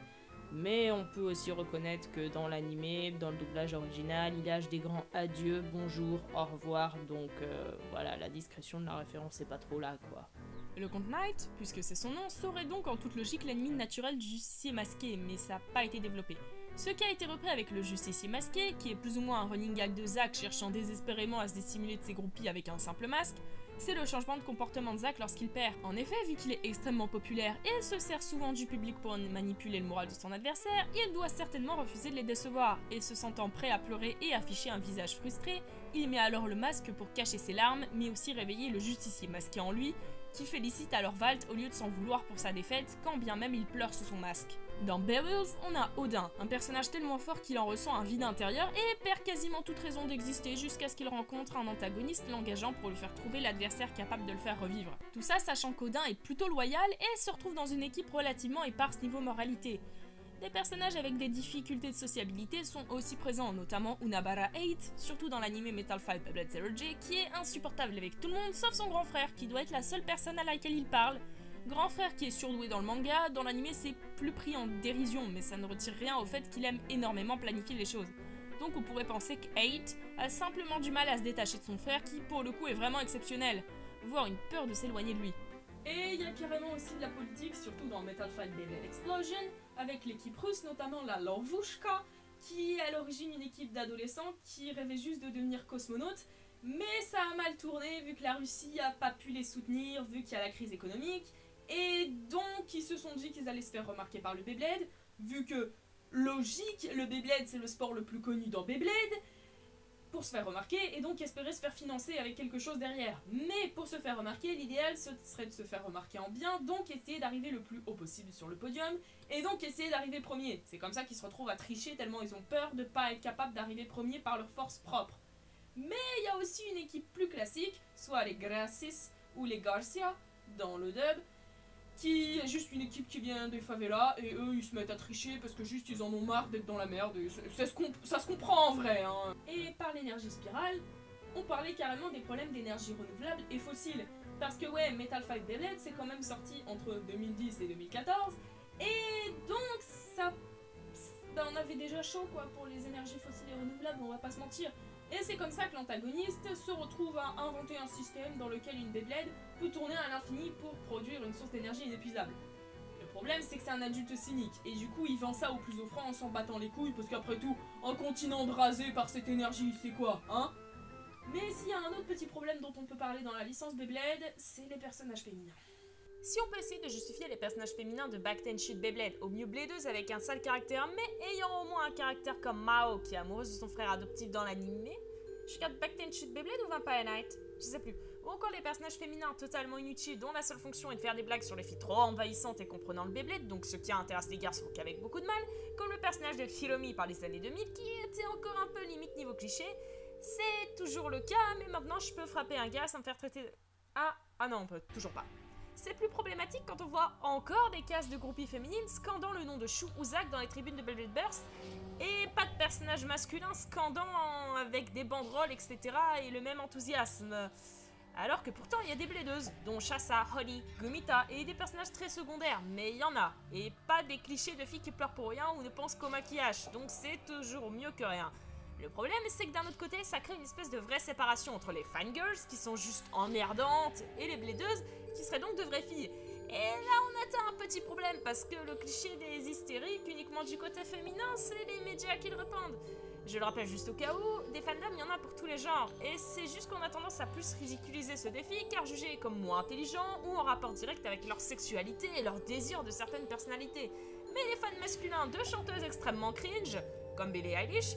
[SPEAKER 2] Mais on peut aussi reconnaître que dans l'animé, dans le doublage original, il lâche des grands adieux, bonjour, au revoir, donc voilà, la discrétion de la référence c'est pas trop là quoi.
[SPEAKER 4] Le comte Knight, puisque c'est son nom, serait donc en toute logique l'ennemi naturel du justicier masqué, mais ça n'a pas été développé. Ce qui a été repris avec le justicier masqué, qui est plus ou moins un running gag de Zack cherchant désespérément à se dissimuler de ses groupies avec un simple masque, c'est le changement de comportement de Zack lorsqu'il perd. En effet, vu qu'il est extrêmement populaire et se sert souvent du public pour manipuler le moral de son adversaire, il doit certainement refuser de les décevoir, et se sentant prêt à pleurer et afficher un visage frustré, il met alors le masque pour cacher ses larmes, mais aussi réveiller le justicier masqué en lui, qui félicite alors Walt au lieu de s'en vouloir pour sa défaite, quand bien même il pleure sous son masque. Dans Beryls, on a Odin, un personnage tellement fort qu'il en ressent un vide intérieur et perd quasiment toute raison d'exister jusqu'à ce qu'il rencontre un antagoniste l'engageant pour lui faire trouver l'adversaire capable de le faire revivre. Tout ça sachant qu'Odin est plutôt loyal et se retrouve dans une équipe relativement éparse niveau moralité. Des personnages avec des difficultés de sociabilité sont aussi présents, notamment Unabara 8, surtout dans l'anime Metal Fight Beyblade Zero J, qui est insupportable avec tout le monde sauf son grand frère, qui doit être la seule personne à laquelle il parle. Grand frère qui est surdoué dans le manga, dans l'anime c'est plus pris en dérision, mais ça ne retire rien au fait qu'il aime énormément planifier les choses. Donc on pourrait penser que 8 a simplement du mal à se détacher de son frère qui pour le coup est vraiment exceptionnel, voire une peur de s'éloigner de lui. Et il y a carrément aussi de la politique, surtout dans Metal Fight Beyblade Explosion, avec l'équipe russe, notamment la Lorvushka, qui est à l'origine une équipe d'adolescents qui rêvaient juste de devenir cosmonautes, mais ça a mal tourné vu que la Russie a pas pu les soutenir, vu qu'il y a la crise économique, et donc ils se sont dit qu'ils allaient se faire remarquer par le Beyblade, vu que, logique, le Beyblade c'est le sport le plus connu dans Beyblade, pour se faire remarquer et donc espérer se faire financer avec quelque chose derrière. Mais pour se faire remarquer, l'idéal ce serait de se faire remarquer en bien, donc essayer d'arriver le plus haut possible sur le podium, et donc essayer d'arriver premier. C'est comme ça qu'ils se retrouvent à tricher tellement ils ont peur de pas être capables d'arriver premier par leur force propre. Mais il y a aussi une équipe plus classique, soit les Gracis ou les Garcia, dans le dub, qui est juste une équipe qui vient des favelas et eux ils se mettent à tricher parce que juste ils en ont marre d'être dans la merde et ça se comprend en vrai hein. Et par l'énergie spirale, on parlait carrément des problèmes d'énergie renouvelable et fossile parce que ouais, Metal Fight Beyblade c'est quand même sorti entre 2010 et 2014 et donc ça on avait déjà chaud quoi pour les énergies fossiles et renouvelables, on va pas se mentir.
[SPEAKER 3] Et c'est comme ça que l'antagoniste se retrouve à inventer un système dans lequel une Beyblade peut tourner à l'infini pour produire une source d'énergie inépuisable. Le problème, c'est que c'est un adulte cynique, et du coup il vend ça au plus offrant en s'en battant les couilles, parce qu'après tout, un continent rasé par cette énergie, c'est quoi, hein? Mais s'il y a un autre petit problème dont on peut parler dans la licence Beyblade, c'est les personnages féminins.
[SPEAKER 5] Si on peut essayer de justifier les personnages féminins de Back Ten Shoot Beyblade, au mieux bladeuse avec un sale caractère, mais ayant au moins un caractère comme Mao qui est amoureuse de son frère adoptif dans l'animé, je regarde Back Ten Shoot Beyblade ou Vampire Knight, je sais plus. Ou encore les personnages féminins totalement inutiles dont la seule fonction est de faire des blagues sur les filles trop envahissantes et comprenant le Beyblade, donc ce qui intéresse les garçons qu'avec beaucoup de mal, comme le personnage de Hiromi par les années 2000 qui était encore un peu limite niveau cliché. C'est toujours le cas, mais maintenant je peux frapper un gars sans me faire traiter de... Ah non, on peut toujours pas. C'est plus problématique quand on voit encore des cases de groupies féminines scandant le nom de Shu Uzak dans les tribunes de Beyblade Burst, et pas de personnages masculins scandant avec des banderoles, etc. et le même enthousiasme. Alors que pourtant il y a des bladeuses, dont Shasa, Holly, Gumita, et des personnages très secondaires, mais il y en a. Et pas des clichés de filles qui pleurent pour rien ou ne pensent qu'au maquillage, donc c'est toujours mieux que rien. Le problème, c'est que d'un autre côté, ça crée une espèce de vraie séparation entre les fangirls, qui sont juste emmerdantes, et les bladeuses, qui seraient donc de vraies filles. Et là, on atteint un petit problème, parce que le cliché des hystériques uniquement du côté féminin, c'est les médias qui le répandent. Je le rappelle juste au cas où, des fandoms, il y en a pour tous les genres, et c'est juste qu'on a tendance à plus ridiculiser ce défi, car jugés comme moins intelligents, ou en rapport direct avec leur sexualité et leur désir de certaines personnalités. Mais les fans masculins de chanteuses extrêmement cringe, comme Billie Eilish,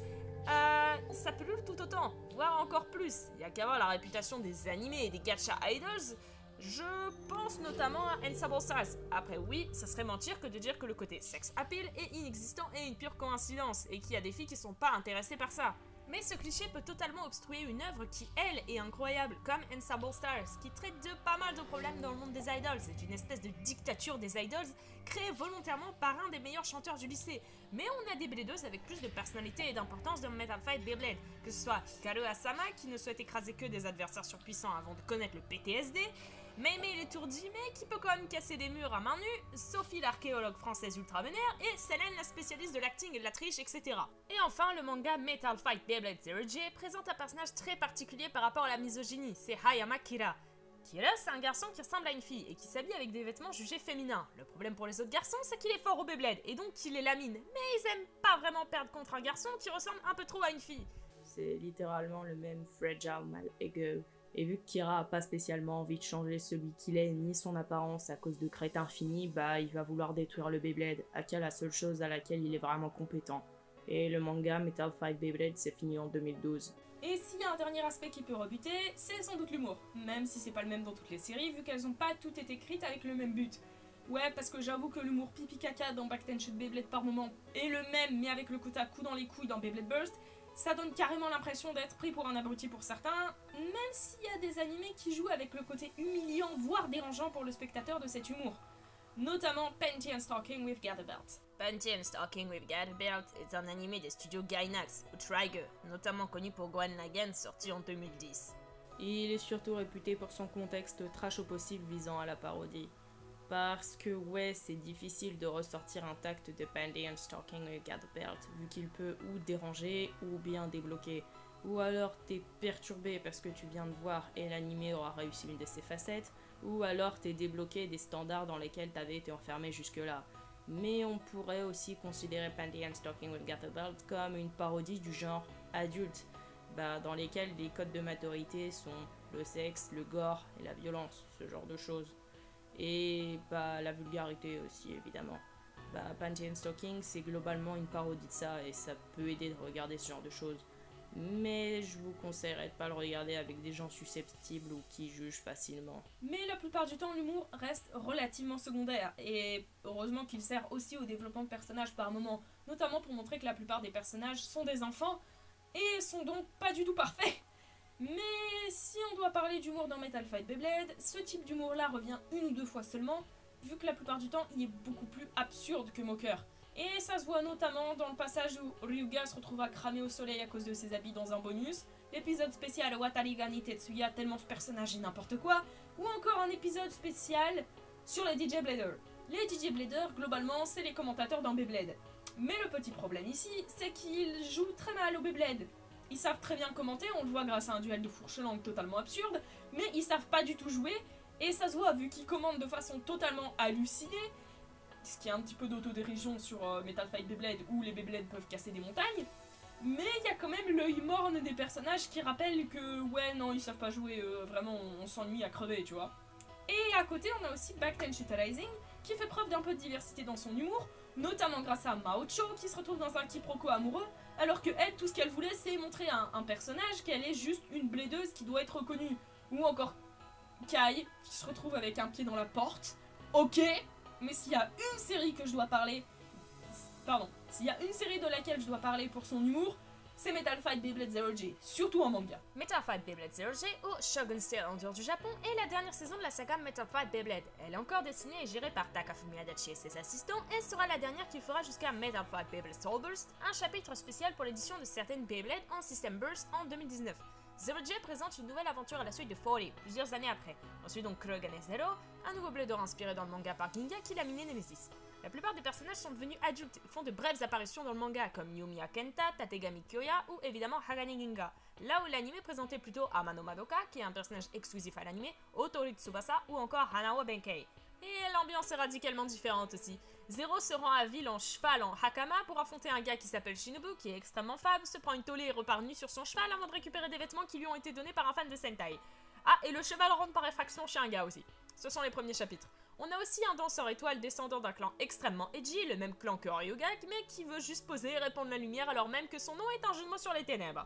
[SPEAKER 5] ça peut tout autant, voire encore plus. Il y a qu'à voir la réputation des animés et des gacha idols. Je pense notamment à Ensemble Stars. Après oui, ça serait mentir que de dire que le côté sex appeal est inexistant et une pure coïncidence, et qu'il y a des filles qui sont pas intéressées par ça. Mais ce cliché peut totalement obstruer une œuvre qui, elle, est incroyable, comme Ensemble Stars, qui traite de pas mal de problèmes dans le monde des idols. C'est une espèce de dictature des idols, créée volontairement par un des meilleurs chanteurs du lycée. Mais on a des bladeuses avec plus de personnalité et d'importance dans Metal Fight Beyblade, que ce soit Karu Asama, qui ne souhaite écraser que des adversaires surpuissants avant de connaître le PTSD, Mémé l'étourdie mais qui peut quand même casser des murs à main nue, Sophie l'archéologue française ultra vénère, et Selene la spécialiste de l'acting et de la triche, etc. Et enfin, le manga Metal Fight Beyblade Zero J présente un personnage très particulier par rapport à la misogynie, c'est Hayama Kira. Kira, c'est un garçon qui ressemble à une fille et qui s'habille avec des vêtements jugés féminins. Le problème pour les autres garçons, c'est qu'il est fort au Beyblade et donc qu'il les lamine, mais ils aiment pas vraiment perdre contre un garçon qui ressemble un peu trop à une fille.
[SPEAKER 2] C'est littéralement le même fragile mal ego. Et vu que Kira a pas spécialement envie de changer celui qu'il est ni son apparence à cause de crétins finis, bah il va vouloir détruire le Beyblade, aka la seule chose à laquelle il est vraiment compétent. Et le manga Metal Fight Beyblade s'est fini en 2012.
[SPEAKER 3] Et s'il y a un dernier aspect qui peut rebuter, c'est sans doute l'humour. Même si c'est pas le même dans toutes les séries, vu qu'elles ont pas toutes été écrites avec le même but. Ouais, parce que j'avoue que l'humour pipi caca dans Back Ten Shoot Beyblade par moment est le même, mais avec le côté à coup dans les couilles dans Beyblade Burst, ça donne carrément l'impression d'être pris pour un abruti pour certains, même s'il y a des animés qui jouent avec le côté humiliant, voire dérangeant pour le spectateur de cet humour. Notamment Panty and Stalking with Gatherbelt.
[SPEAKER 4] Panty and Stalking with Gatherbelt est un animé des studios Gainax ou Trigger, notamment connu pour Gurren Lagann, sorti en 2010.
[SPEAKER 2] Il est surtout réputé pour son contexte trash au possible visant à la parodie. Parce que ouais, c'est difficile de ressortir intact de Panty and Stalking with Gatherbelt, vu qu'il peut ou déranger ou bien débloquer. Ou alors t'es perturbé parce que tu viens de voir et l'animé aura réussi une de ses facettes, ou alors t'es débloqué des standards dans lesquels t'avais été enfermé jusque-là. Mais on pourrait aussi considérer Panty and Stalking with Gatherbelt comme une parodie du genre adulte, dans lesquels les codes de maturité sont le sexe, le gore et la violence, ce genre de choses. Et la vulgarité aussi évidemment. Panty and Stalking c'est globalement une parodie de ça et ça peut aider de regarder ce genre de choses. Mais je vous conseillerais de pas le regarder avec des gens susceptibles ou qui jugent facilement.
[SPEAKER 3] Mais la plupart du temps, l'humour reste relativement secondaire, et heureusement qu'il sert aussi au développement de personnages par moment, notamment pour montrer que la plupart des personnages sont des enfants, et sont donc pas du tout parfaits. Mais si on doit parler d'humour dans Metal Fight Beyblade, ce type d'humour-là revient une ou deux fois seulement, vu que la plupart du temps, il est beaucoup plus absurde que moqueur. Et ça se voit notamment dans le passage où Ryuga se retrouve à cramer au soleil à cause de ses habits dans un bonus, l'épisode spécial Watarigani Tetsuya tellement ce personnage est n'importe quoi, ou encore un épisode spécial sur les DJ Bladers. Les DJ Bladers, globalement, c'est les commentateurs dans Beyblade. Mais le petit problème ici, c'est qu'ils jouent très mal au Beyblade. ils savent très bien commenter, on le voit grâce à un duel de fourche-langue totalement absurde, mais ils savent pas du tout jouer, et ça se voit vu qu'ils commandent de façon totalement hallucinée, ce qui est un petit peu d'autodérision sur Metal Fight Beyblade, où les Beyblades peuvent casser des montagnes, mais il y a quand même l'œil morne des personnages qui rappellent que, ouais, non, ils savent pas jouer, vraiment, on s'ennuie à crever, tu vois. Et à côté, on a aussi Backtenshit Rising, qui fait preuve d'un peu de diversité dans son humour, notamment grâce à Mao Cho, qui se retrouve dans un quiproquo amoureux, alors que elle, tout ce qu'elle voulait, c'est montrer à un personnage qu'elle est juste une blédeuse qui doit être reconnue. Ou encore Kai, qui se retrouve avec un pied dans la porte. Ok, mais s'il y a une série que je dois parler... Pardon, s'il y a une série de laquelle je dois parler pour son humour, c'est Metal Fight Beyblade Zero J, surtout en manga.
[SPEAKER 5] Metal Fight Beyblade Zero J, ou Shogun's Tale en dehors du Japon, est la dernière saison de la saga Metal Fight Beyblade. Elle est encore dessinée et gérée par Takafumi Adachi et ses assistants, et sera la dernière qu'il fera jusqu'à Metal Fight Beyblade Soul Burst, un chapitre spécial pour l'édition de certaines Beyblade en système Burst en 2019. Zero J présente une nouvelle aventure à la suite de 40, plusieurs années après. Ensuite donc Kurogane Zero, un nouveau Blador inspiré dans le manga par Ginga qui l'a miné Nemesis. La plupart des personnages sont devenus adultes et font de brèves apparitions dans le manga, comme Yumiya Kenta, Tategami Kyoya ou évidemment Hagane Ginga. Là où l'anime présentait plutôt Amano Madoka, qui est un personnage exclusif à l'anime, Otori Tsubasa ou encore Hanawa Benkei. Et l'ambiance est radicalement différente aussi. Zero se rend à ville en cheval en hakama pour affronter un gars qui s'appelle Shinobu, qui est extrêmement faible, se prend une tollée et repart nu sur son cheval avant de récupérer des vêtements qui lui ont été donnés par un fan de Sentai. Ah, et le cheval rentre par effraction chez un gars aussi. Ce sont les premiers chapitres. On a aussi un danseur étoile descendant d'un clan extrêmement edgy, le même clan que Ryogak, mais qui veut juste poser et répandre la lumière alors même que son nom est un jeu de mots sur les ténèbres.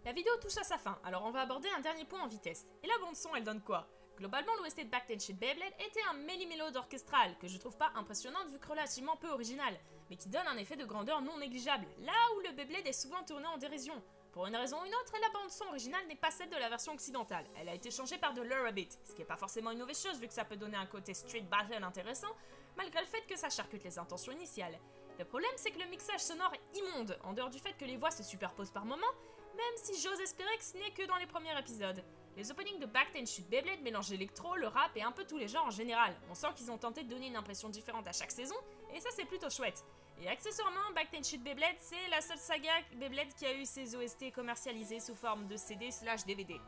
[SPEAKER 5] La vidéo touche à sa fin, alors on va aborder un dernier point en vitesse. Et la bande son, elle donne quoi? Globalement, l'OST de Backtenshit Beyblade était un méli-mélode orchestral, que je trouve pas impressionnante vu que relativement peu original, mais qui donne un effet de grandeur non négligeable, là où le Beyblade est souvent tourné en dérision. Pour une raison ou une autre, la bande son originale n'est pas celle de la version occidentale. Elle a été changée par de l'Eurobit, ce qui est pas forcément une mauvaise chose vu que ça peut donner un côté street battle intéressant, malgré le fait que ça charcute les intentions initiales. Le problème, c'est que le mixage sonore est immonde, en dehors du fait que les voix se superposent par moments, même si j'ose espérer que ce n'est que dans les premiers épisodes. Les openings de Backtenshit Beyblade mélangent l'électro, le rap et un peu tous les genres en général. On sent qu'ils ont tenté de donner une impression différente à chaque saison, et ça c'est plutôt chouette. Et accessoirement, Backtenshit Beyblade, c'est la seule saga Beyblade qui a eu ses OST commercialisés sous forme de CD/DVD.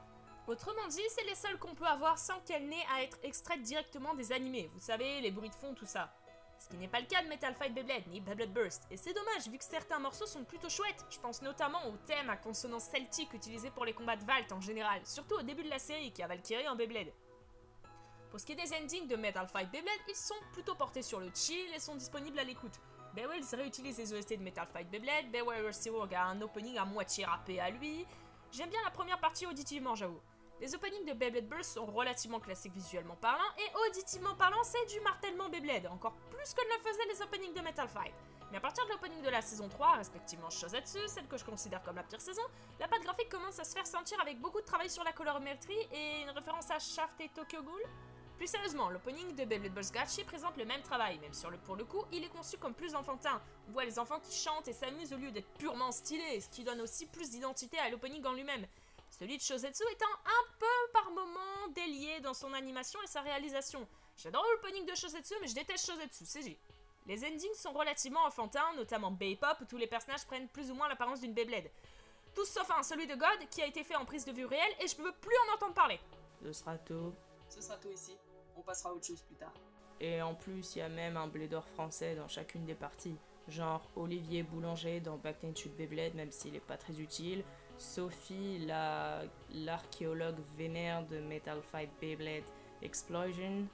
[SPEAKER 5] Autrement dit, c'est les seules qu'on peut avoir sans qu'elles n'aient à être extraites directement des animés, vous savez, les bruits de fond, tout ça. Ce qui n'est pas le cas de Metal Fight Beyblade ni Beyblade Burst, et c'est dommage vu que certains morceaux sont plutôt chouettes, je pense notamment au thème à consonance celtique utilisé pour les combats de Valt en général, surtout au début de la série qui a Valkyrie en Beyblade. Pour ce qui est des endings de Metal Fight Beyblade, ils sont plutôt portés sur le chill et sont disponibles à l'écoute. Beowulf réutilise les OST de Metal Fight Beyblade, Beowulf Zero a un opening à moitié rappé à lui. J'aime bien la première partie auditivement, j'avoue. Les openings de Beyblade Burst sont relativement classiques visuellement parlant, et auditivement parlant, c'est du martèlement Beyblade, encore plus que ne le faisaient les openings de Metal Fight. Mais à partir de l'opening de la saison 3, respectivement Shosetsu, celle que je considère comme la pire saison, la patte graphique commence à se faire sentir avec beaucoup de travail sur la colorimétrie et une référence à Shaft et Tokyo Ghoul. Plus sérieusement, l'opening de Beyblade Burst Gachi présente le même travail, même si pour le coup, il est conçu comme plus enfantin. On voit les enfants qui chantent et s'amusent au lieu d'être purement stylés, ce qui donne aussi plus d'identité à l'opening en lui-même. Celui de Shosetsu étant un peu par moments délié dans son animation et sa réalisation. J'adore l'opening de Shosetsu, mais je déteste Shosetsu, CG. Les endings sont relativement enfantins, notamment Bay-Pop, où tous les personnages prennent plus ou moins l'apparence d'une Beyblade. Tous sauf un, celui de God, qui a été fait en prise de vue réelle, et je ne veux plus en entendre parler.
[SPEAKER 2] Ce sera tout.
[SPEAKER 3] Ce sera tout ici. On passera à autre chose plus tard.
[SPEAKER 2] Et en plus, il y a même un blédor français dans chacune des parties. Genre Olivier Boulanger dans Backtenshit Beyblade, même s'il est pas très utile. Sophie, l'archéologue vénère de Metal Fight Beyblade Explosion.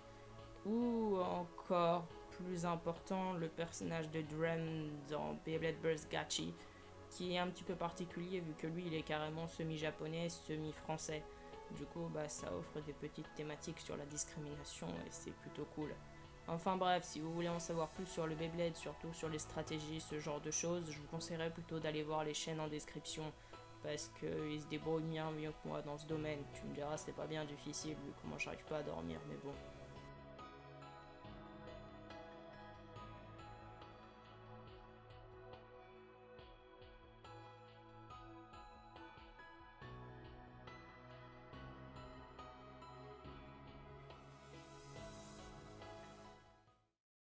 [SPEAKER 2] Ou encore plus important, le personnage de Drum dans Beyblade Burst Gachi, qui est un petit peu particulier vu que lui il est carrément semi-japonais, semi-français. Du coup, ça offre des petites thématiques sur la discrimination et c'est plutôt cool. Enfin bref, si vous voulez en savoir plus sur le Beyblade, surtout sur les stratégies, ce genre de choses, je vous conseillerais plutôt d'aller voir les chaînes en description parce qu'ils se débrouillent bien mieux que moi dans ce domaine. Tu me diras, c'est pas bien difficile vu comment j'arrive pas à dormir, mais bon.